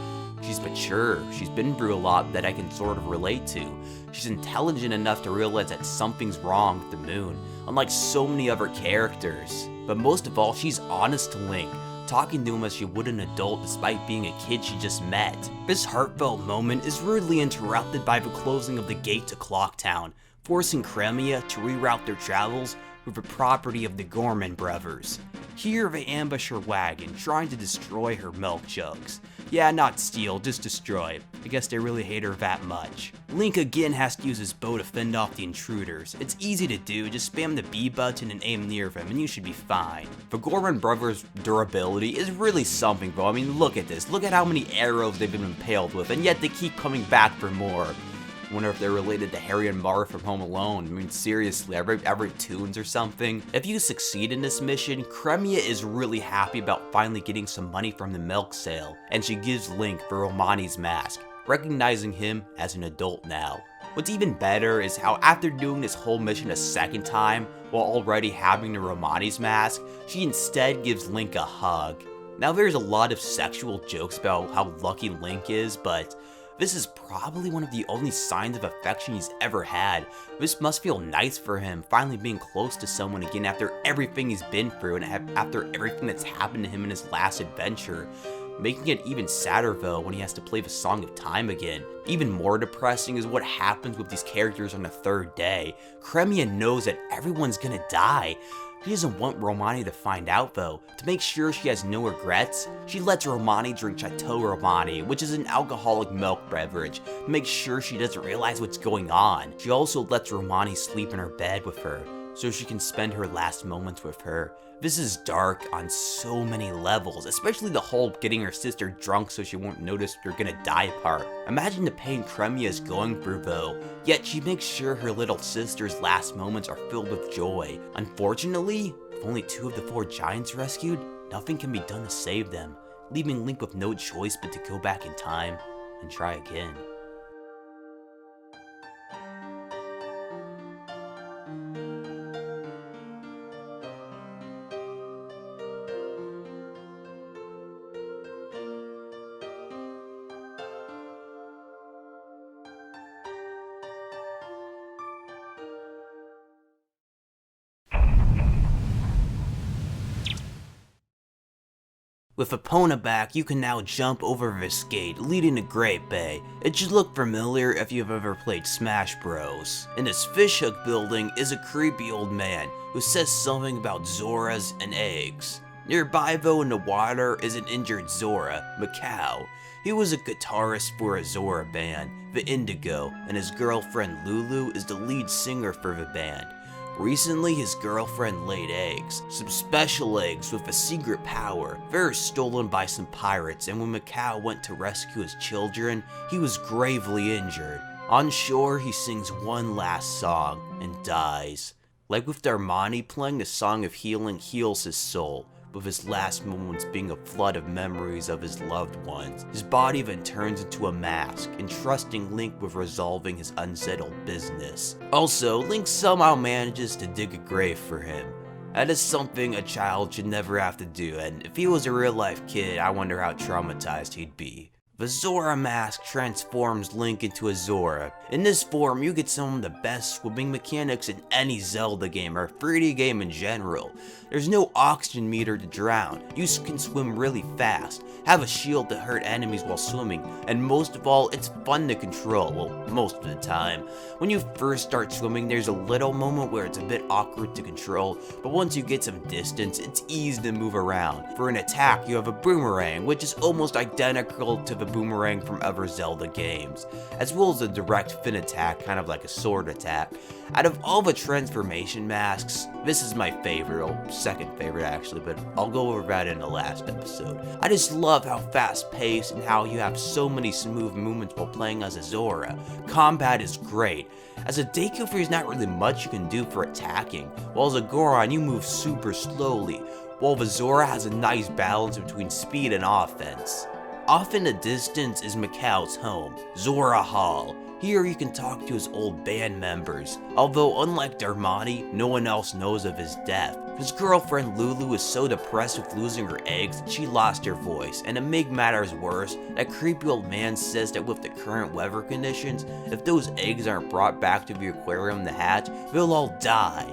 She's mature, she's been through a lot that I can sort of relate to. She's intelligent enough to realize that something's wrong with the moon, unlike so many other characters. But most of all, she's honest to Link, talking to him as she would an adult despite being a kid she just met. This heartfelt moment is rudely interrupted by the closing of the gate to Clocktown, forcing Cremia to reroute their travels with the property of the Gorman brothers. Here they ambush her wagon, trying to destroy her milk jugs. Yeah, not steal, just destroy. I guess they really hate her that much. Link again has to use his bow to fend off the intruders. It's easy to do, just spam the B button and aim near them and you should be fine. The Gorman brothers' durability is really something though. I mean, look at this. Look at how many arrows they've been impaled with, and yet they keep coming back for more. Wonder if they're related to Harry and Marv from Home Alone. I mean, seriously, every tunes or something. If you succeed in this mission, Cremia is really happy about finally getting some money from the milk sale, and she gives Link the Romani's mask, recognizing him as an adult now. What's even better is how after doing this whole mission a second time, while already having the Romani's mask, she instead gives Link a hug. Now there's a lot of sexual jokes about how lucky Link is, but this is probably one of the only signs of affection he's ever had. This must feel nice for him, finally being close to someone again after everything he's been through and after everything that's happened to him in his last adventure. Making it even sadder though when he has to play the Song of Time again. Even more depressing is what happens with these characters on the third day. Cremia knows that everyone's gonna die. She doesn't want Romani to find out though. To make sure she has no regrets, she lets Romani drink Chateau Romani, which is an alcoholic milk beverage, to make sure she doesn't realize what's going on. She also lets Romani sleep in her bed with her, so she can spend her last moments with her. This is dark on so many levels, especially the whole getting her sister drunk so she won't notice they're gonna die part. Imagine the pain Cremia is going through though, yet she makes sure her little sister's last moments are filled with joy. Unfortunately, with only 2 of the 4 giants rescued, nothing can be done to save them, leaving Link with no choice but to go back in time and try again. With Epona back, you can now jump over this gate, leading to Great Bay. It should look familiar if you've ever played Smash Bros. In this fishhook building is a creepy old man who says something about Zoras and eggs. Nearby though in the water is an injured Zora, Macau. He was a guitarist for a Zora band, the Indigo, and his girlfriend Lulu is the lead singer for the band. Recently, his girlfriend laid eggs, some special eggs with a secret power. They were stolen by some pirates, and when Macau went to rescue his children, he was gravely injured. On shore, he sings one last song and dies. Like with Darmani, playing the Song of Healing heals his soul, with his last moments being a flood of memories of his loved ones. His body then turns into a mask, entrusting Link with resolving his unsettled business. Also, Link somehow manages to dig a grave for him. That is something a child should never have to do, and if he was a real-life kid, I wonder how traumatized he'd be. The Zora mask transforms Link into a Zora. In this form, you get some of the best swimming mechanics in any Zelda game or 3D game in general. There's no oxygen meter to drown, you can swim really fast, have a shield to hurt enemies while swimming, and most of all, it's fun to control, well, most of the time. When you first start swimming, there's a little moment where it's a bit awkward to control, but once you get some distance, it's easy to move around. For an attack, you have a boomerang, which is almost identical to the boomerang from other Zelda games, as well as a direct fin attack, kind of like a sword attack. Out of all the transformation masks, this is my favorite, or second favorite actually, but I'll go over that in the last episode. I just love how fast paced and how you have so many smooth movements while playing as a Zora. Combat is great. As a Deku, there's not really much you can do for attacking, while as a Goron you move super slowly, while the Zora has a nice balance between speed and offense. Off in the distance is Mikau's home, Zora Hall. Here you can talk to his old band members, although unlike Darmani, no one else knows of his death. His girlfriend Lulu is so depressed with losing her eggs that she lost her voice, and to make matters worse, that creepy old man says that with the current weather conditions, if those eggs aren't brought back to the aquarium to hatch, they'll all die.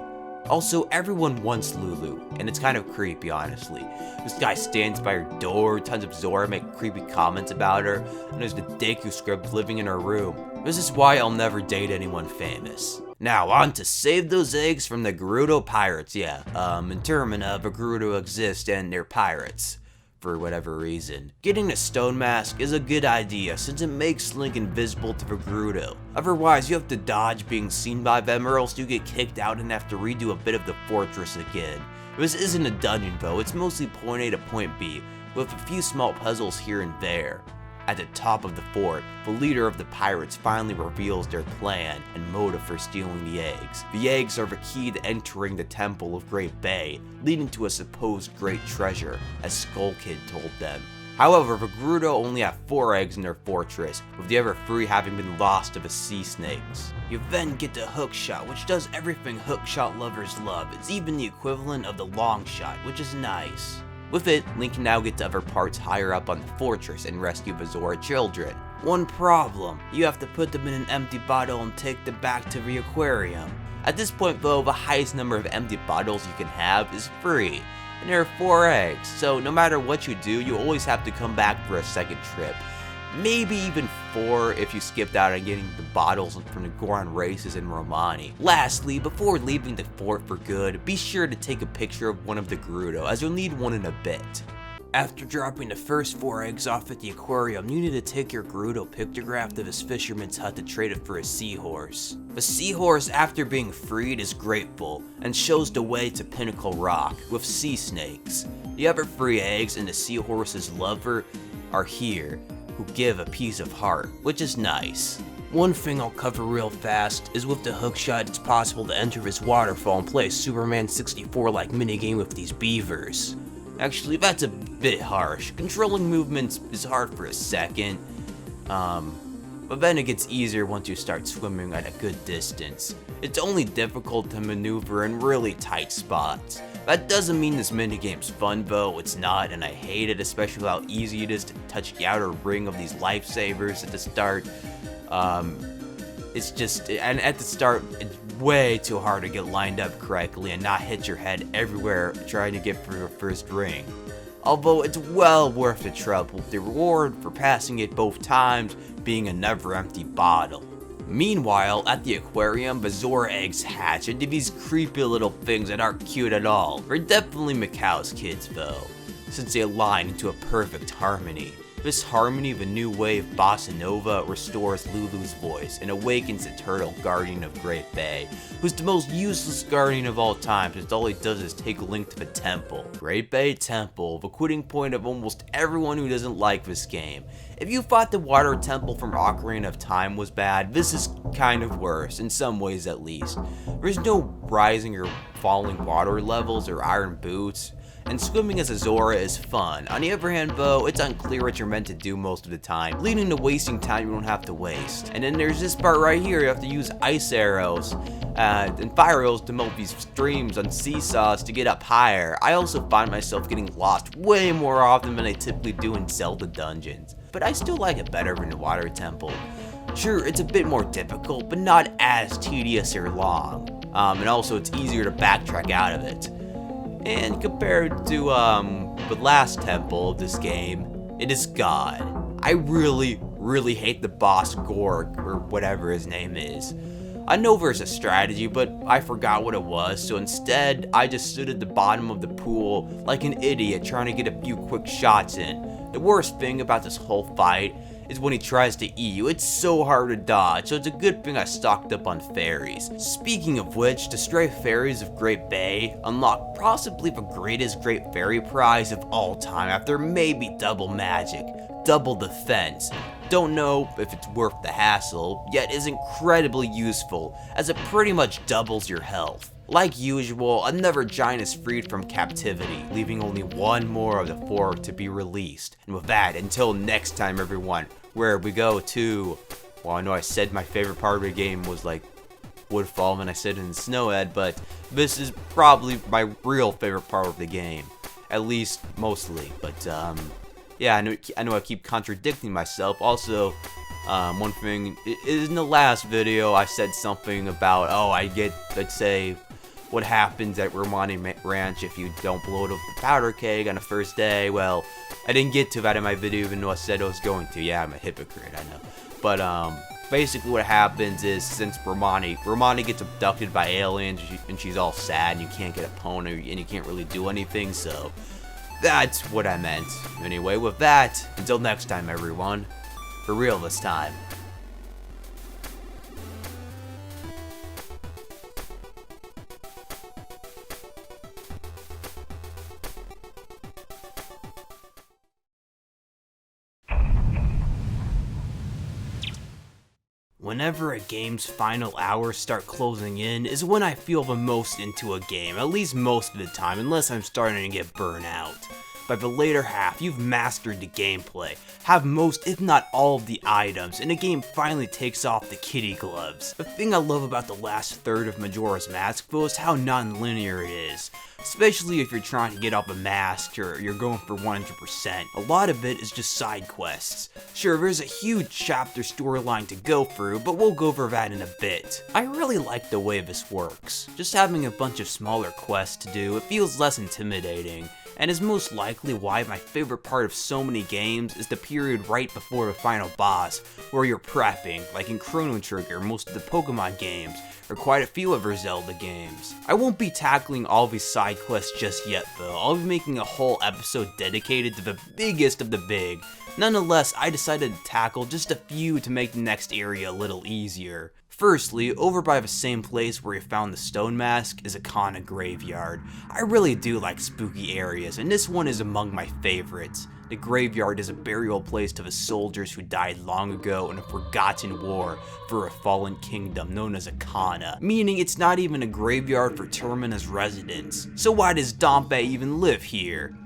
Also, everyone wants Lulu, and it's kind of creepy, honestly. This guy stands by her door, tons of Zora make creepy comments about her, and there's the Deku script living in her room. This is why I'll never date anyone famous. Now, on to save those eggs from the Gerudo pirates, in Termina, the Gerudo exist and they're pirates. For whatever reason. Getting a stone mask is a good idea since it makes Link invisible to the Gerudo. Otherwise, you have to dodge being seen by them or else you get kicked out and have to redo a bit of the fortress again. This isn't a dungeon though, it's mostly point A to point B, with a few small puzzles here and there. At the top of the fort, the leader of the pirates finally reveals their plan and motive for stealing the eggs. The eggs are the key to entering the Temple of Great Bay, leading to a supposed great treasure, as Skull Kid told them. However, the Gerudo only have 4 eggs in their fortress, with the other 3 having been lost to the sea snakes. You then get the hookshot, which does everything hookshot lovers love. It's even the equivalent of the long shot, which is nice. With it, Link can now get to other parts higher up on the fortress and rescue the Zora children. One problem, you have to put them in an empty bottle and take them back to the aquarium. At this point though, the highest number of empty bottles you can have is 3, and there are 4 eggs, so no matter what you do, you always have to come back for a second trip. Maybe even 4 if you skipped out on getting the bottles from the Goron races in Romani. Lastly, before leaving the fort for good, be sure to take a picture of one of the Gerudo, as you'll need one in a bit. After dropping the first 4 eggs off at the aquarium, you need to take your Gerudo pictograph to this fisherman's hut to trade it for a seahorse. The seahorse, after being freed, is grateful, and shows the way to Pinnacle Rock, with sea snakes. The other 3 eggs and the seahorse's lover are here, who give a piece of heart, which is nice. One thing I'll cover real fast is with the hookshot it's possible to enter this waterfall and play a Superman 64-like minigame with these beavers. Actually, that's a bit harsh. Controlling movements is hard for a second, but then it gets easier once you start swimming at a good distance. It's only difficult to maneuver in really tight spots. That doesn't mean this minigame's fun though, it's not, and I hate it, especially how easy it is to touch the outer ring of these lifesavers at the start. It's just, and at the start, it's way too hard to get lined up correctly and not hit your head everywhere trying to get through your first ring. Although it's well worth the trouble, the reward for passing it both times being another empty bottle. Meanwhile, at the aquarium, the Zora eggs hatch into these creepy little things that aren't cute at all. They're definitely Mikau's kids though, since they align into a perfect harmony. This harmony of a new wave bossa nova restores Lulu's voice and awakens the turtle guardian of Great Bay, who's the most useless guardian of all time since all he does is take a Link to the temple. Great Bay Temple, the quitting point of almost everyone who doesn't like this game. If you thought the Water Temple from Ocarina of Time was bad, this is kind of worse, in some ways at least. There's no rising or falling water levels or iron boots, and swimming as a Zora is fun. On the other hand though, it's unclear what you're meant to do most of the time, leading to wasting time you don't have to waste. And then there's this part right here, you have to use ice arrows and fire arrows to melt these streams on seesaws to get up higher. I also find myself getting lost way more often than I typically do in Zelda dungeons. but I still like it better than the Water Temple. Sure, it's a bit more difficult, but not as tedious or long. And also it's easier to backtrack out of it. And compared to the last temple of this game, it is God. I really hate the boss Gorg, or whatever his name is. I know there's a strategy, but I forgot what it was, so instead, I just stood at the bottom of the pool like an idiot trying to get a few quick shots in. The worst thing about this whole fight is when he tries to eat you. It's so hard to dodge, so it's a good thing I stocked up on fairies. Speaking of which, the stray fairies of Great Bay unlock possibly the greatest Great Fairy prize of all time after maybe double magic, double defense. Don't know if it's worth the hassle, yet is incredibly useful, as it pretty much doubles your health. Like usual, another giant is freed from captivity, leaving only one more of the 4 to be released. And with that, until next time everyone, where we go to, well, I know I said my favorite part of the game was like Woodfall and I said it in Snowhead, but this is probably my real favorite part of the game. At least, mostly, but yeah, I know I keep contradicting myself. Also, one thing is in the last video I said something about, let's say, what happens at Romani Ranch if you don't blow up the powder keg on the first day. Well, I didn't get to that in my video even though I said I was going to. Yeah, I'm a hypocrite, I know. But basically what happens is, since Romani gets abducted by aliens and she's all sad and you can't get a pony and you can't really do anything, so that's what I meant. Anyway, with that, until next time everyone, for real this time. Whenever a game's final hours start closing in is when I feel the most into a game, at least most of the time, unless I'm starting to get burnt out. By the later half, you've mastered the gameplay, have most if not all of the items, and the game finally takes off the kitty gloves. The thing I love about the last third of Majora's Mask though is how non-linear it is. Especially if you're trying to get off a mask or you're going for 100%. A lot of it is just side quests. Sure, there's a huge chapter storyline to go through, but we'll go over that in a bit. I really like the way this works. Just having a bunch of smaller quests to do, it feels less intimidating, and is most likely why my favorite part of so many games is the period right before the final boss, where you're prepping, like in Chrono Trigger, most of the Pokemon games, or quite a few other Zelda games. I won't be tackling all these side quests just yet though, I'll be making a whole episode dedicated to the biggest of the big. Nonetheless, I decided to tackle just a few to make the next area a little easier. Firstly, over by the same place where we found the stone mask is Ikana Graveyard. I really do like spooky areas, and this one is among my favorites. The graveyard is a burial place to the soldiers who died long ago in a forgotten war for a fallen kingdom known as Ikana, meaning it's not even a graveyard for Termina's residents. So why does Dompe even live here?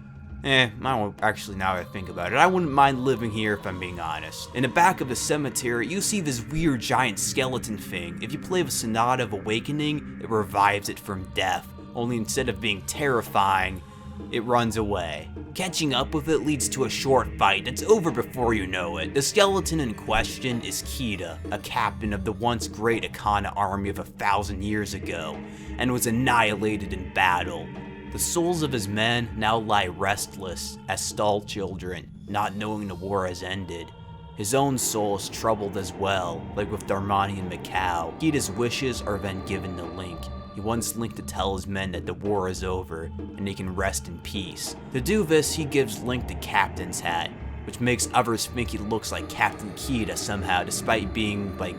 I don't actually, now that I think about it, I wouldn't mind living here if I'm being honest. In the back of the cemetery, you see this weird giant skeleton thing. If you play the Sonata of Awakening, it revives it from death, only instead of being terrifying, it runs away. Catching up with it leads to a short fight that's over before you know it. The skeleton in question is Kida, a captain of the once great Ikana army of 1,000 years ago, and was annihilated in battle. The souls of his men now lie restless as stall children, not knowing the war has ended. His own soul is troubled as well, like with Darmani and Mikau. Kida's wishes are then given to Link. He wants Link to tell his men that the war is over, and they can rest in peace. To do this, he gives Link the captain's hat, which makes others think he looks like Captain Kida somehow, despite being like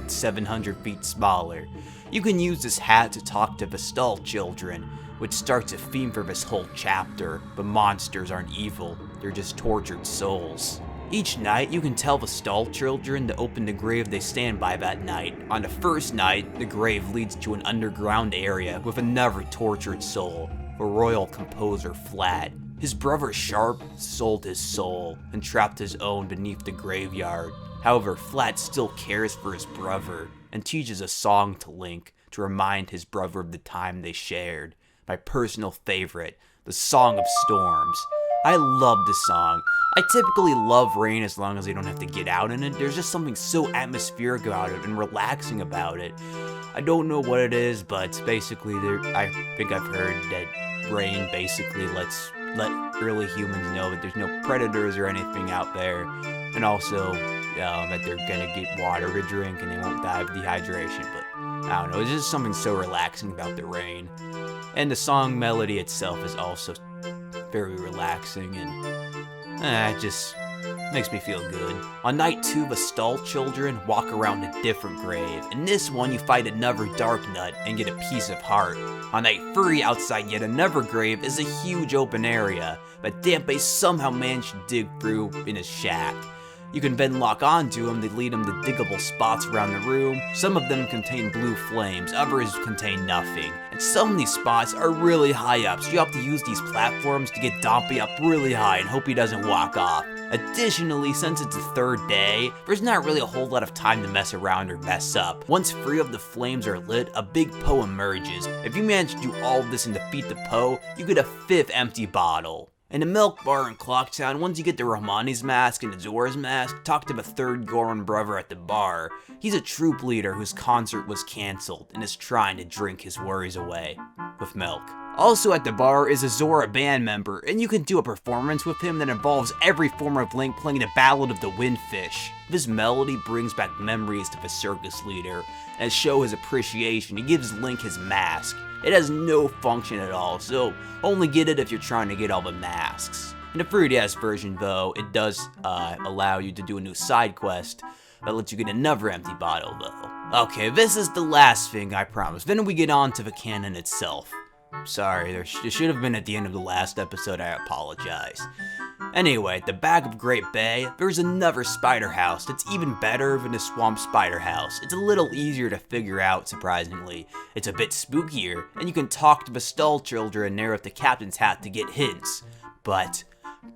700 feet smaller. You can use this hat to talk to the stall children, which starts a theme for this whole chapter. The monsters aren't evil, they're just tortured souls. Each night, you can tell the stall children to open the grave they stand by that night. On the first night, the grave leads to an underground area with another tortured soul, the royal composer Flat. His brother Sharp sold his soul and trapped his own beneath the graveyard. However, Flat still cares for his brother and teaches a song to Link to remind his brother of the time they shared. My personal favorite, the Song of Storms. I love this song. I typically love rain as long as I don't have to get out in it. There's just something so atmospheric about it and relaxing about it. I don't know what it is, but basically I think I've heard that rain basically let early humans know that there's no predators or anything out there, and also that they're gonna get water to drink and they won't die of dehydration. But I don't know, it's just something so relaxing about the rain. And the song melody itself is also very relaxing, and it just makes me feel good. On night 2, the stall children walk around a different grave. In this one, you fight another dark nut and get a piece of heart. On night 3, outside yet another grave is a huge open area, but Dampé somehow managed to dig through in his shack. You can then lock onto them to lead them to diggable spots around the room. Some of them contain blue flames, others contain nothing. And some of these spots are really high up, so you have to use these platforms to get Dampé up really high and hope he doesn't walk off. Additionally, since it's the 3rd day, there's not really a whole lot of time to mess around or mess up. Once 3 of the flames are lit, a big Poe emerges. If you manage to do all of this and defeat the Poe, you get a 5th empty bottle. In the milk bar in Clocktown, once you get the Romani's mask and the Zora's mask, talk to the 3rd Goron brother at the bar. He's a troop leader whose concert was cancelled and is trying to drink his worries away with milk. Also at the bar is a Zora band member, and you can do a performance with him that involves every form of Link playing the Ballad of the Windfish. This melody brings back memories to the circus leader, and to show his appreciation, he gives Link his mask. It has no function at all, so only get it if you're trying to get all the masks. In the 3DS version though, it does allow you to do a new side quest that lets you get another empty bottle though. Okay, this is the last thing, I promise. Then we get on to the canon itself. Sorry, this should have been at the end of the last episode, I apologize. Anyway, at the back of Great Bay, there's another spider house that's even better than the Swamp Spider house. It's a little easier to figure out, surprisingly. It's a bit spookier, and you can talk to the stall children there with the captain's hat to get hints. But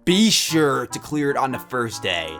be sure to clear it on the 1st day,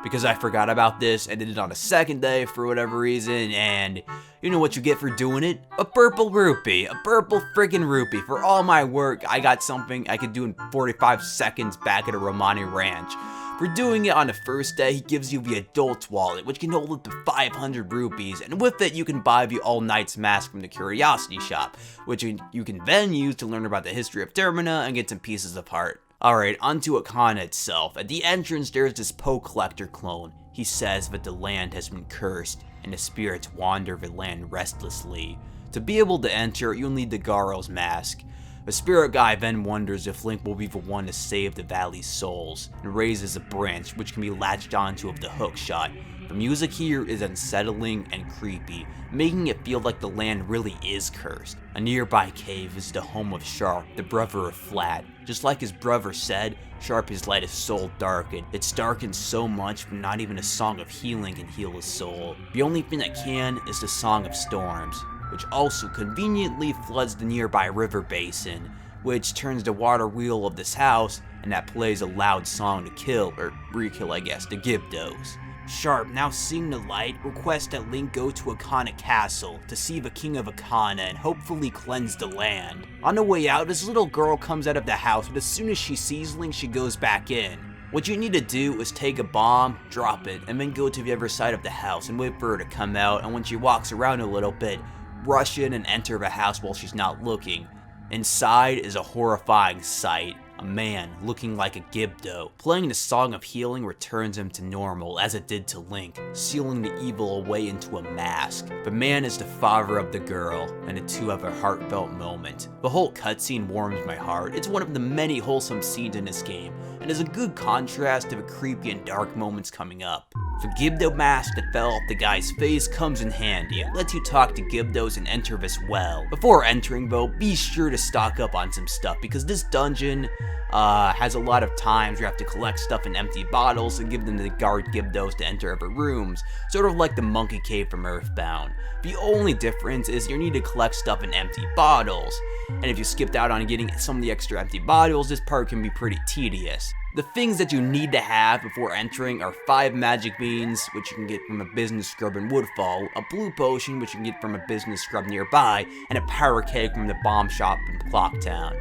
because I forgot about this and did it on the 2nd day for whatever reason, and you know what you get for doing it? A purple rupee. A purple friggin' rupee. For all my work, I got something I could do in 45 seconds back at a Romani Ranch. For doing it on the 1st day, he gives you the adult's wallet, which can hold up to 500 rupees, and with it you can buy the All Knight's mask from the Curiosity Shop, which you can then use to learn about the history of Termina and get some pieces of heart. Alright, onto Ikana itself. At the entrance there's this Poe collector clone. He says that the land has been cursed, and the spirits wander the land restlessly. To be able to enter, you'll need the Garo's mask. The spirit guy then wonders if Link will be the one to save the valley's souls, and raises a branch which can be latched onto with the hook shot. The music here is unsettling and creepy, making it feel like the land really is cursed. A nearby cave is the home of Sharp, the brother of Flat. Just like his brother said, Sharp has let his soul darken. It's darkened so much that not even a song of healing can heal his soul. The only thing that can is the Song of Storms, which also conveniently floods the nearby river basin, which turns the water wheel of this house, and that plays a loud song to kill, or re-kill I guess, the Gibdos. Sharp, now seeing the light, requests that Link go to Ikana Castle to see the King of Ikana and hopefully cleanse the land. On the way out, this little girl comes out of the house, but as soon as she sees Link, she goes back in. What you need to do is take a bomb, drop it, and then go to the other side of the house and wait for her to come out, and when she walks around a little bit, rush in and enter the house while she's not looking. Inside is a horrifying sight. A man looking like a Gibdo. Playing the Song of Healing returns him to normal, as it did to Link, sealing the evil away into a mask. The man is the father of the girl, and the two have a heartfelt moment. The whole cutscene warms my heart. It's one of the many wholesome scenes in this game, and is a good contrast to the creepy and dark moments coming up. The Gibdo mask that fell off the guy's face comes in handy. It lets you talk to Gibdos and enter this well. Before entering though, be sure to stock up on some stuff, because this dungeon has a lot of times you have to collect stuff in empty bottles and give them to the guard Gibdos to enter other rooms, sort of like the Monkey Cave from Earthbound. The only difference is you need to collect stuff in empty bottles, and if you skipped out on getting some of the extra empty bottles, this part can be pretty tedious. The things that you need to have before entering are 5 magic beans, which you can get from a business scrub in Woodfall, a blue potion, which you can get from a business scrub nearby, and a power keg from the bomb shop in Clocktown.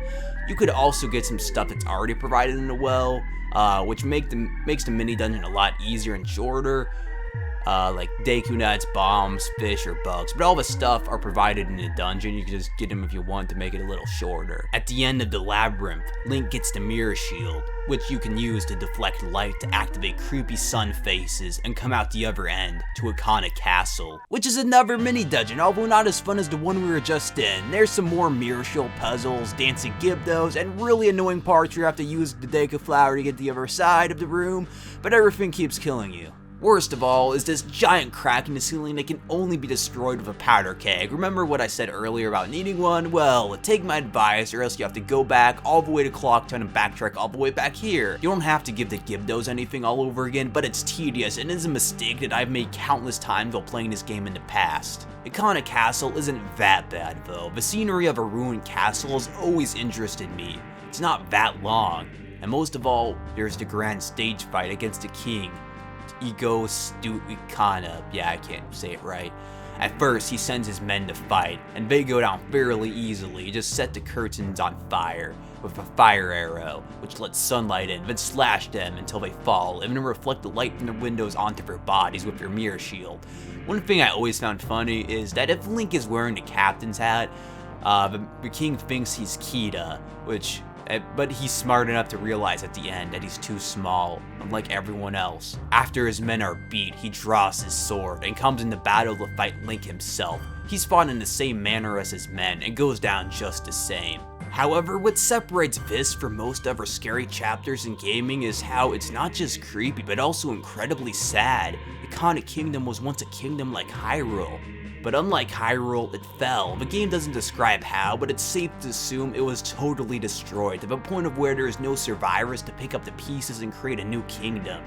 You could also get some stuff that's already provided in the well, which makes the mini dungeon a lot easier and shorter, like Deku nuts, bombs, fish, or bugs. But all the stuff are provided in the dungeon. You can just get them if you want to make it a little shorter. At the end of the labyrinth, Link gets the mirror shield, which you can use to deflect light to activate creepy sun faces and come out the other end to Ikana Castle, which is another mini dungeon, although not as fun as the one we were just in. There's some more mirror shield puzzles, dancing Gibdos, and really annoying parts where you have to use the Deku flower to get to the other side of the room, but everything keeps killing you. Worst of all is this giant crack in the ceiling that can only be destroyed with a powder keg. Remember what I said earlier about needing one? Well, take my advice or else you have to go back all the way to Clocktown and backtrack all the way back here. You don't have to give the Gibdos anything all over again, but it's tedious and is a mistake that I've made countless times while playing this game in the past. Ikana Castle isn't that bad though. The scenery of a ruined castle has always interested me. It's not that long, and most of all, there's the grand stage fight against the king. Ikana, yeah, I can't say it right. At first, he sends his men to fight, and they go down fairly easily. Just set the curtains on fire with a fire arrow, which lets sunlight in, then slash them until they fall, and then reflect the light from the windows onto their bodies with your mirror shield. One thing I always found funny is that if Link is wearing the captain's hat, the king thinks he's Kita, but he's smart enough to realize at the end that he's too small, unlike everyone else. After his men are beat, he draws his sword and comes into battle to fight Link himself. He's fought in the same manner as his men and goes down just the same. However, what separates this from most other scary chapters in gaming is how it's not just creepy, but also incredibly sad. Ikana Kingdom was once a kingdom like Hyrule. But unlike Hyrule, it fell. The game doesn't describe how, but it's safe to assume it was totally destroyed, to the point of where there is no survivors to pick up the pieces and create a new kingdom.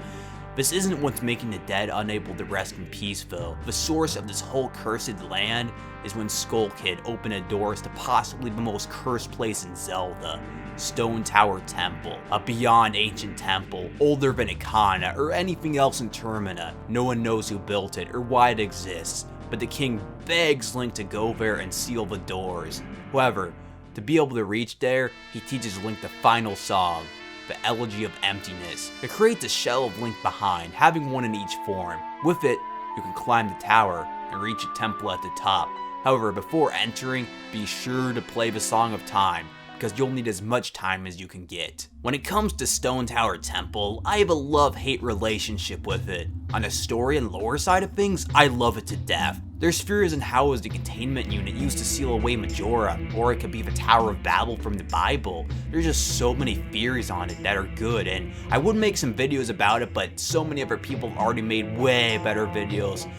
This isn't what's making the dead unable to rest in peace though. The source of this whole cursed land is when Skull Kid opened the doors to possibly the most cursed place in Zelda. Stone Tower Temple, a beyond ancient temple, older than Ikana or anything else in Termina. No one knows who built it or why it exists, but the king begs Link to go there and seal the doors. However, to be able to reach there, he teaches Link the final song, the Elegy of Emptiness. It creates a shell of Link behind, having one in each form. With it, you can climb the tower and reach a temple at the top. However, before entering, be sure to play the Song of Time, because you'll need as much time as you can get. When it comes to Stone Tower Temple, I have a love-hate relationship with it. On the story and lore side of things, I love it to death. There's theories on how it was the containment unit used to seal away Majora, or it could be the Tower of Babel from the Bible. There's just so many theories on it that are good, and I would make some videos about it, but so many other people have already made way better videos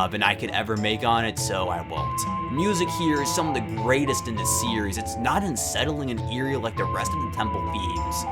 than I could ever make on it, so I won't. Music here is some of the greatest in the series. It's not unsettling and eerie like the rest of the temple themes,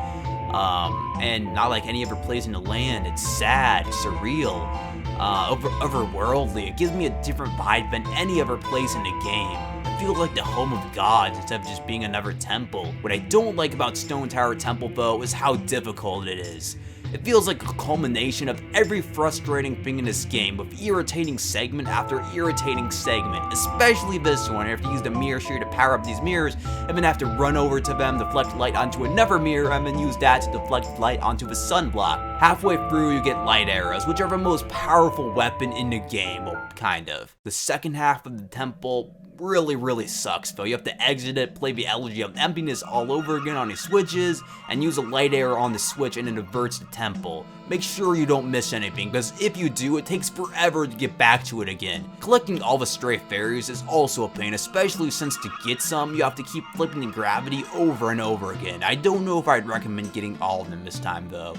and not like any other place in the land. It's sad, surreal, otherworldly. It gives me a different vibe than any other place in the game. It feels like the home of gods instead of just being another temple. What I don't like about Stone Tower Temple though is how difficult it is. It feels like a culmination of every frustrating thing in this game, with irritating segment after irritating segment, especially this one. I have to use the mirror shear to power up these mirrors, and then have to run over to them, deflect light onto another mirror, and then use that to deflect light onto the sunblock. Halfway through, you get light arrows, which are the most powerful weapon in the game, well, kind of. The second half of the temple really sucks though. You have to exit it, play the Elegy of Emptiness all over again on your switches, and use a light arrow on the switch and it averts the temple. Make sure you don't miss anything, because if you do, it takes forever to get back to it again. Collecting all the stray fairies is also a pain, especially since to get some, you have to keep flipping the gravity over and over again. I don't know if I'd recommend getting all of them this time though.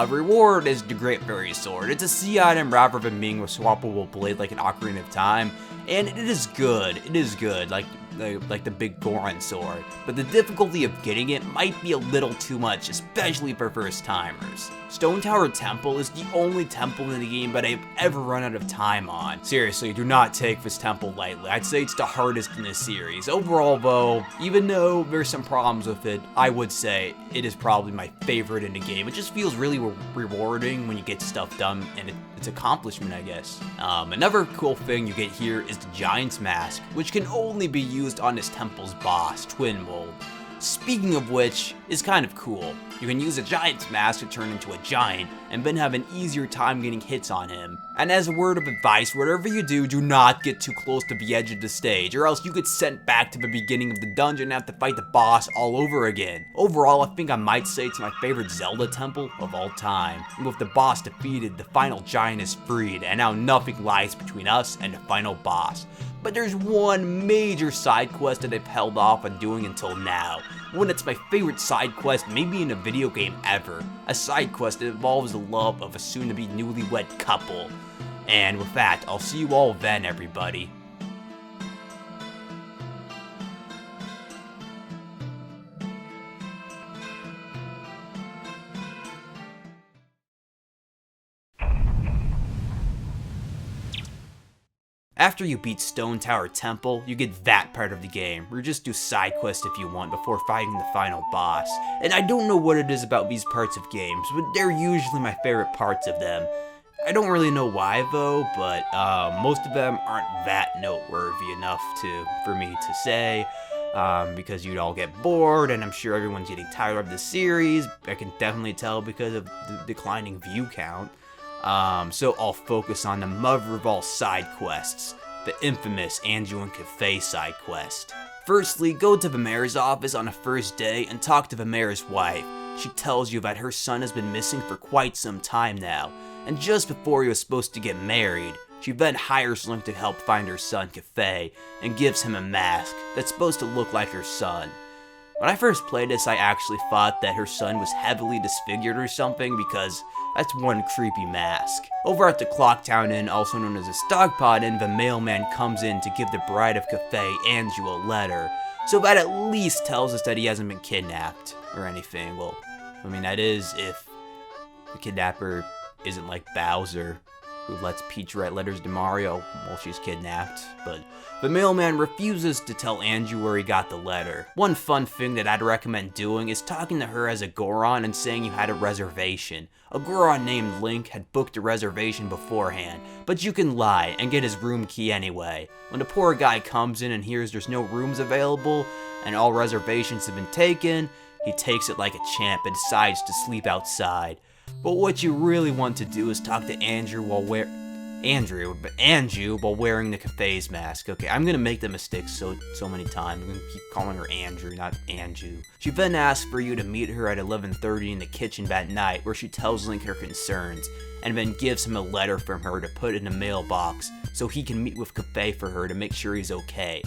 Reward is the Great Fairy Sword. It's a C item rather than being a swappable blade like an Ocarina of Time, and it is good. It is good. Like, like the big Goron sword, but the difficulty of getting it might be a little too much, especially for first timers. Stone Tower Temple is the only temple in the game that I've ever run out of time on. Seriously, do not take this temple lightly. I'd say it's the hardest in this series. Overall though, even though there's some problems with it, I would say it is probably my favorite in the game. It just feels really rewarding when you get stuff done, and it's accomplishment, I guess. Another cool thing you get here is the Giant's Mask, which can only be used on this temple's boss, Twin Mold. Speaking of which, is kind of cool. You can use a Giant's Mask to turn into a giant, and then have an easier time getting hits on him. And as a word of advice, whatever you do not get too close to the edge of the stage, or else you get sent back to the beginning of the dungeon and have to fight the boss all over again. Overall, I think I might say it's my favorite Zelda temple of all time. And with the boss defeated, the final giant is freed, and now nothing lies between us and the final boss. But there's one major side quest that I've held off on doing until now. One that's my favorite side quest maybe in a video game ever. A side quest that involves the love of a soon-to-be newlywed couple. And with that, I'll see you all then, everybody. After you beat Stone Tower Temple, you get that part of the game, or just do side quests if you want before fighting the final boss. And I don't know what it is about these parts of games, but they're usually my favorite parts of them. I don't really know why though, but most of them aren't that noteworthy enough for me to say, because you'd all get bored, and I'm sure everyone's getting tired of the series. I can definitely tell because of the declining view count. So I'll focus on the mother of all side quests, the infamous Anju and Kafei side quest. Firstly, go to the mayor's office on the first day and talk to the mayor's wife. She tells you that her son has been missing for quite some time now, and just before he was supposed to get married, she then hires Link to help find her son Kafei, and gives him a mask that's supposed to look like her son. When I first played this, I actually thought that her son was heavily disfigured or something, because that's one creepy mask. Over at the Clocktown Inn, also known as the Stockpot Inn, the mailman comes in to give the bride of Kafei, Anju, a letter. So that at least tells us that he hasn't been kidnapped or anything. Well, I mean, that is if the kidnapper isn't like Bowser, who lets Peach write letters to Mario while she's kidnapped, but the mailman refuses to tell Anju where he got the letter. One fun thing that I'd recommend doing is talking to her as a Goron and saying you had a reservation. A Goron named Link had booked a reservation beforehand, but you can lie and get his room key anyway. When the poor guy comes in and hears there's no rooms available and all reservations have been taken, he takes it like a champ and decides to sleep outside. But what you really want to do is talk to Anju while wearing the Kafei's mask. Okay, I'm gonna make the mistake so many times. I'm gonna keep calling her Andrew, not Anju. She then asks for you to meet her at 11:30 in the kitchen that night, where she tells Link her concerns, and then gives him a letter from her to put in a mailbox so he can meet with Kafei for her to make sure he's okay.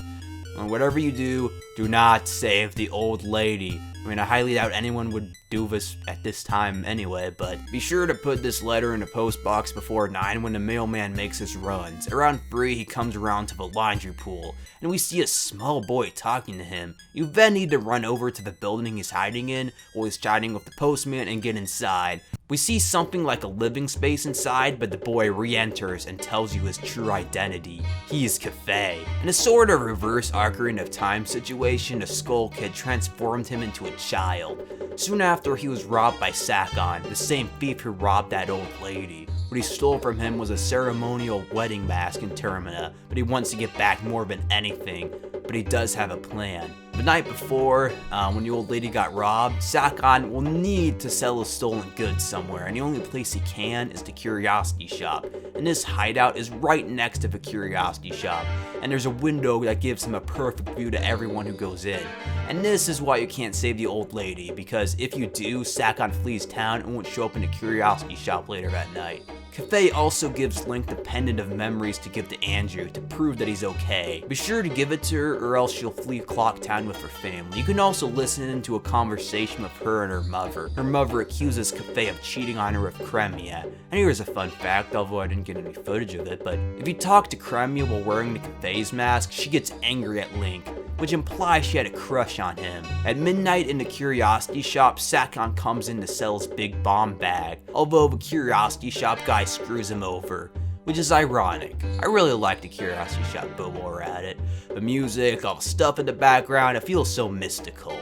And whatever you do not save the old lady. I mean, I highly doubt anyone would do this at this time anyway, but be sure to put this letter in the post box before 9 when the mailman makes his runs. Around 3, he comes around to the laundry pool, and we see a small boy talking to him. You then need to run over to the building he's hiding in while he's chatting with the postman and get inside. We see something like a living space inside, but the boy re-enters and tells you his true identity. He is Kafei. In a sort of reverse Ocarina of Time situation, the Skull Kid transformed him into a child. Soon after, he was robbed by Sakon, the same thief who robbed that old lady. What he stole from him was a ceremonial wedding mask in Termina, but he wants to get back more than anything, but he does have a plan. The night before, when the old lady got robbed, Sakon will need to sell his stolen goods somewhere, and the only place he can is the Curiosity Shop. And this hideout is right next to the Curiosity Shop, and there's a window that gives him a perfect view to everyone who goes in. And this is why you can't save the old lady, because if you do, Sakon flees town and won't show up in the Curiosity Shop later that night. Kafei also gives Link the Pendant of Memories to give to Anju to prove that he's okay. Be sure to give it to her or else she'll flee Clocktown with her family. You can also listen into a conversation with her and her mother. Her mother accuses Kafei of cheating on her with Cremia. And here's a fun fact, although I didn't get any footage of it, but if you talk to Cremia while wearing the Kafei's mask, she gets angry at Link. which implies she had a crush on him. At midnight in the curiosity shop, Sakon comes in to sell his big bomb bag, although the curiosity shop guy screws him over, which is ironic. I really like the curiosity shop while we're at it. The music, all the stuff in the background, it feels so mystical.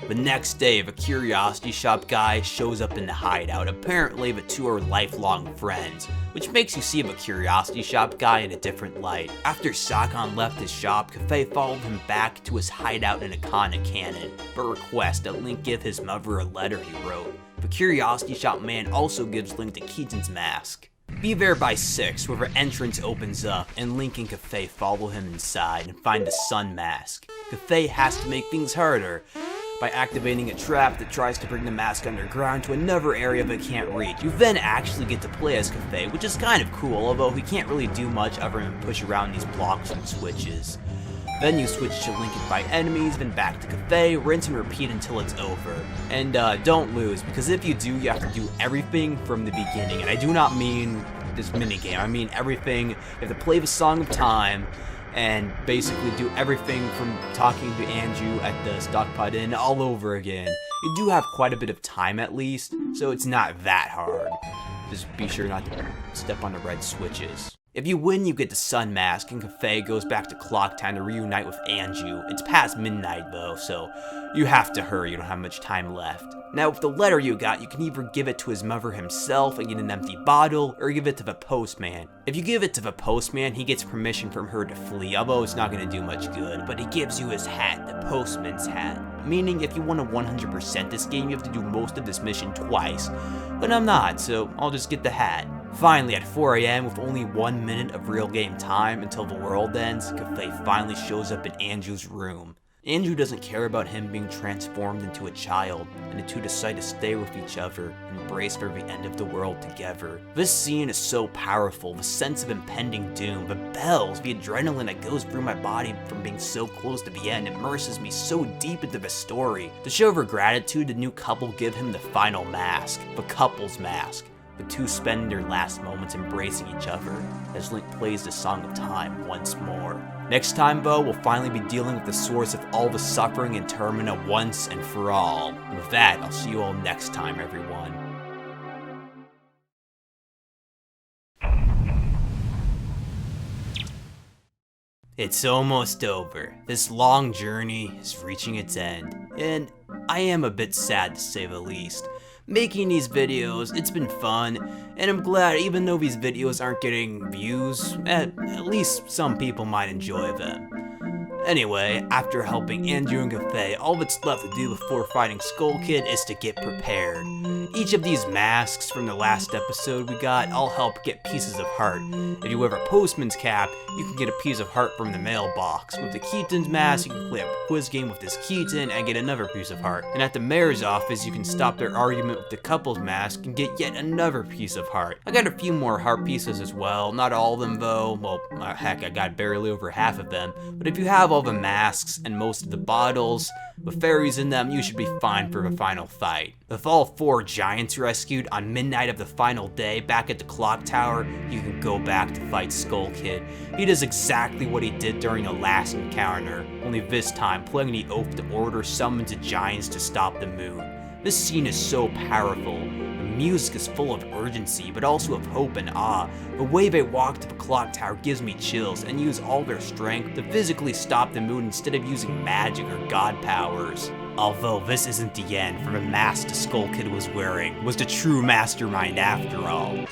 The next day, the curiosity shop guy shows up in the hideout. Apparently, the two are lifelong friends, which makes you see the curiosity shop guy in a different light. After Sakon left his shop, Kafei followed him back to his hideout in Ikana Canyon, but requests that Link give his mother a letter he wrote. The curiosity shop man also gives Link the Keaton's mask. Be there by 6, where the entrance opens up, and Link and Kafei follow him inside and find the sun mask. Kafei has to make things harder by activating a trap that tries to bring the mask underground to another area that can't reach. You then actually get to play as Kafei, which is kind of cool, although he can't really do much other than push around these blocks and switches. Then you switch to Link and fight enemies, then back to Kafei, rinse and repeat until it's over. And don't lose, because if you do, you have to do everything from the beginning. And I do not mean this minigame, I mean everything. You have to play the Song of Time, and basically do everything from talking to Anju at the Stockpot Inn all over again. You do have quite a bit of time at least, so it's not that hard. Just be sure not to step on the red switches. If you win, you get the sun mask, and Kafei goes back to Clock Town to reunite with Anju. It's past midnight though, so you have to hurry, you don't have much time left. Now with the letter you got, you can either give it to his mother himself and get an empty bottle, or give it to the postman. If you give it to the postman, he gets permission from her to flee, although it's not going to do much good, but he gives you his hat, the postman's hat. Meaning if you want to 100% this game, you have to do most of this mission twice. But I'm not, so I'll just get the hat. Finally, at 4 AM, with only 1 minute of real game time until the world ends, Kafei finally shows up in Anju's room. Anju doesn't care about him being transformed into a child, and the two decide to stay with each other and embrace for the end of the world together. This scene is so powerful, the sense of impending doom, the bells, the adrenaline that goes through my body from being so close to the end immerses me so deep into the story. To show their gratitude, the new couple give him the final mask, the couple's mask. The two spend their last moments embracing each other as Link plays the Song of Time once more. Next time though, we'll finally be dealing with the source of all the suffering in Termina once and for all. And with that, I'll see you all next time, everyone. It's almost over. This long journey is reaching its end, and I am a bit sad to say the least. Making these videos, it's been fun, and I'm glad even though these videos aren't getting views, at least some people might enjoy them. Anyway, after helping Anju and Kafei, all that's left to do before fighting Skull Kid is to get prepared. Each of these masks from the last episode we got all help get pieces of heart. If you have a postman's cap, you can get a piece of heart from the mailbox. With the Keaton's mask, you can play a quiz game with this Keaton and get another piece of heart. And at the mayor's office, you can stop their argument with the couple's mask and get yet another piece of heart. I got a few more heart pieces as well, not all of them though. Well, heck, I got barely over half of them. But if you have all the masks and most of the bottles with fairies in them, you should be fine for the final fight. With all 4 giants rescued on midnight of the final day back at the clock tower, you can go back to fight Skull Kid. He does exactly what he did during the last encounter, only this time playing the Oath to Order summons the giants to stop the moon. This scene is so powerful. The music is full of urgency, but also of hope and awe. The way they walk to the clock tower gives me chills and use all their strength to physically stop the moon instead of using magic or god powers. Although this isn't the end, for the mask the Skull Kid was wearing was the true mastermind after all.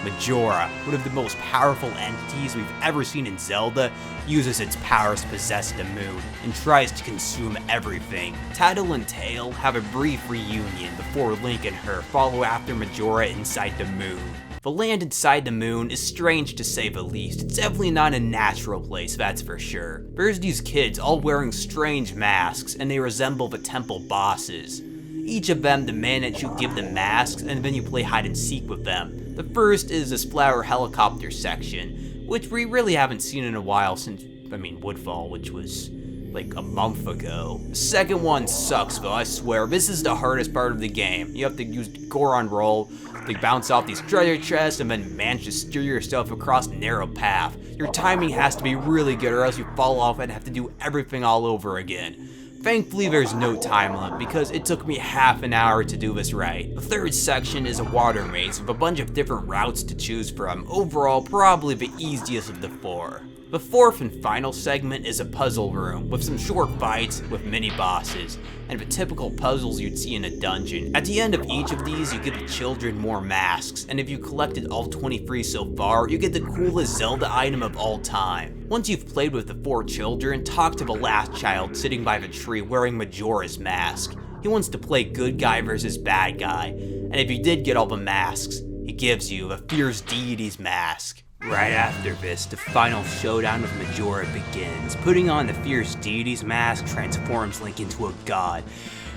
Majora, one of the most powerful entities we've ever seen in Zelda, uses its powers to possess the moon and tries to consume everything. Tattle and Tail have a brief reunion before Link and her follow after Majora inside the moon. The land inside the moon is strange to say the least. It's definitely not a natural place, that's for sure. There's these kids all wearing strange masks, and they resemble the temple bosses. Each of them demand that you give them masks, and then you play hide and seek with them. The first is this flower helicopter section, which we really haven't seen in a while since, Woodfall, which was like a month ago. The second one sucks though, I swear. This is the hardest part of the game. You have to use Goron roll, to bounce off these treasure chests, and then manage to steer yourself across a narrow path. Your timing has to be really good or else you fall off and have to do everything all over again. Thankfully there's no time limit because it took me half an hour to do this right. The third section is a water maze with a bunch of different routes to choose from. Overall, probably the easiest of the four. The fourth and final segment is a puzzle room with some short fights with mini bosses and the typical puzzles you'd see in a dungeon. At the end of each of these, you get the children more masks, and if you collected all 23 so far, you get the coolest Zelda item of all time. Once you've played with the 4 children, talk to the last child sitting by the tree wearing Majora's mask. He wants to play good guy versus bad guy, and if you did get all the masks, he gives you a fierce deity's mask. Right after this, the final showdown with Majora begins. Putting on the fierce deity's mask transforms Link into a god,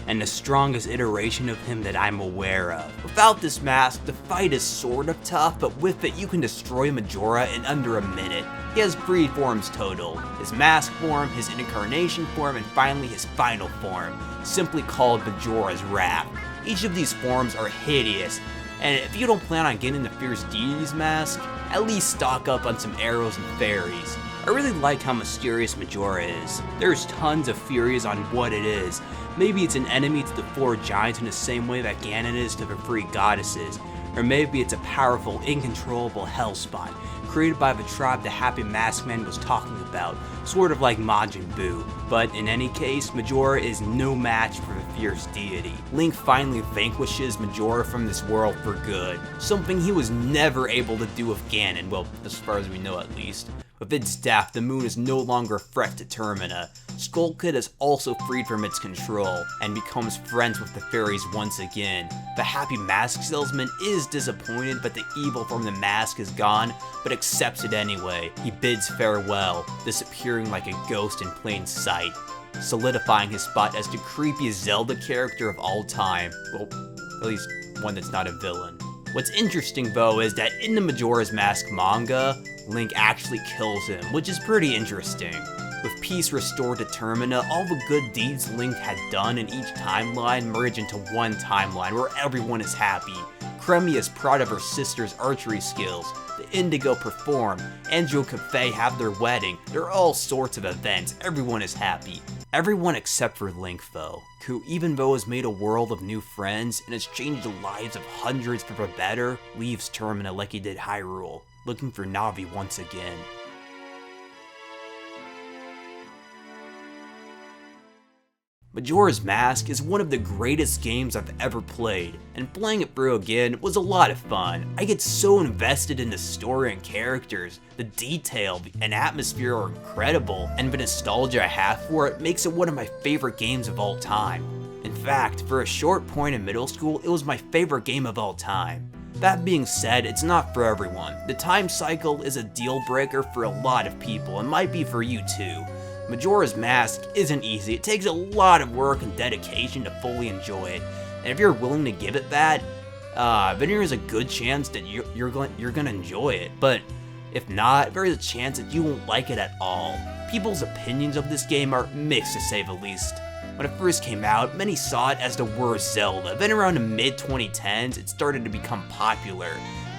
and the strongest iteration of him that I'm aware of. Without this mask, the fight is sort of tough, but with it you can destroy Majora in under a minute. He has 3 forms total: his mask form, his incarnation form, and finally his final form, simply called Majora's Wrath. Each of these forms are hideous, and if you don't plan on getting the fierce deity's mask, at least stock up on some arrows and fairies. I really like how mysterious Majora is. There's tons of theories on what it is. Maybe it's an enemy to the 4 giants in the same way that Ganon is to the 3 goddesses. Or maybe it's a powerful, incontrollable hellspawn, created by the tribe the Happy Mask Man was talking about, sort of like Majin Buu. But in any case, Majora is no match for the fierce deity. Link finally vanquishes Majora from this world for good, something he was never able to do with Ganon, well, as far as we know at least. With its death, the moon is no longer a threat to Termina. Skull Kid is also freed from its control, and becomes friends with the fairies once again. The Happy Mask Salesman is disappointed that the evil from the mask is gone, but accepts it anyway. He bids farewell, disappearing like a ghost in plain sight, solidifying his spot as the creepiest Zelda character of all time. Well, at least one that's not a villain. What's interesting though is that in the Majora's Mask manga, Link actually kills him, which is pretty interesting. With peace restored to Termina, all the good deeds Link had done in each timeline merge into one timeline where everyone is happy. Cremia is proud of her sister's archery skills, the Indigo perform, Anju and Kafei have their wedding, there are all sorts of events, everyone is happy. Everyone except for Link though, who even though has made a world of new friends and has changed the lives of hundreds for the better, leaves Termina like he did Hyrule, looking for Navi once again. Majora's Mask is one of the greatest games I've ever played, and playing it through again was a lot of fun. I get so invested in the story and characters, the detail and atmosphere are incredible, and the nostalgia I have for it makes it one of my favorite games of all time. In fact, for a short point in middle school, it was my favorite game of all time. That being said, it's not for everyone. The time cycle is a deal breaker for a lot of people, and might be for you too. Majora's Mask isn't easy, it takes a lot of work and dedication to fully enjoy it, and if you're willing to give it that, then there's a good chance that you're gonna enjoy it, but if not, there is a chance that you won't like it at all. People's opinions of this game are mixed to say the least. When it first came out, many saw it as the worst Zelda, then around the mid-2010s, it started to become popular,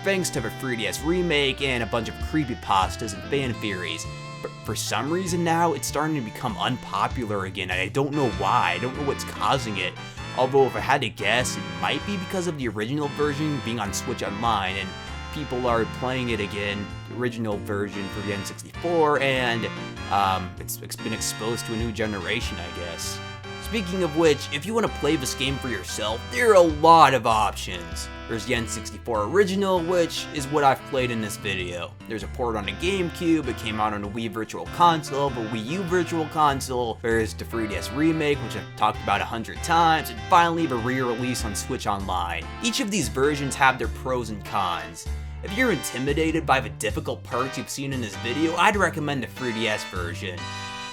thanks to the 3DS remake and a bunch of creepypastas and fan theories. But for some reason now, it's starting to become unpopular again, and I don't know why, I don't know what's causing it. Although if I had to guess, it might be because of the original version being on Switch Online, and people are playing it again, the original version for the N64, and it's been exposed to a new generation, I guess. Speaking of which, if you want to play this game for yourself, there are a lot of options. There's the N64 original, which is what I've played in this video. There's a port on the GameCube, it came out on the Wii Virtual Console, the Wii U Virtual Console, there's the 3DS remake, which I've talked about 100 times, and finally the re-release on Switch Online. Each of these versions have their pros and cons. If you're intimidated by the difficult parts you've seen in this video, I'd recommend the 3DS version.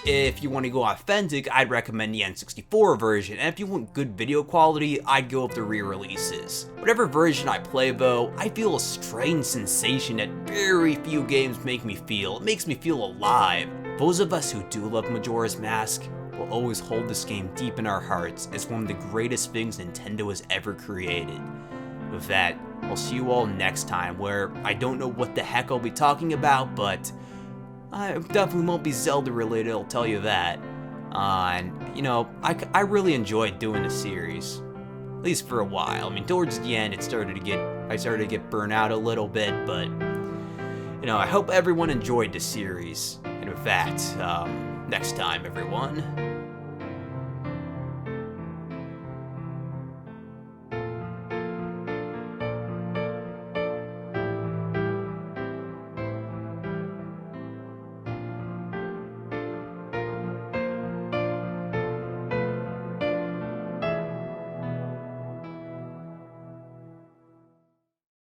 If you want to go authentic, I'd recommend the N64 version, and if you want good video quality, I'd go with the re-releases. Whatever version I play though, I feel a strange sensation that very few games make me feel. It makes me feel alive. Those of us who do love Majora's Mask will always hold this game deep in our hearts as one of the greatest things Nintendo has ever created. With that, I'll see you all next time, where I don't know what the heck I'll be talking about, but I definitely won't be Zelda related, I'll tell you that. And, you know, I really enjoyed doing the series. At least for a while. I mean, towards the end, I started to get burnt out a little bit, but, you know, I hope everyone enjoyed the series. And with that, next time, everyone.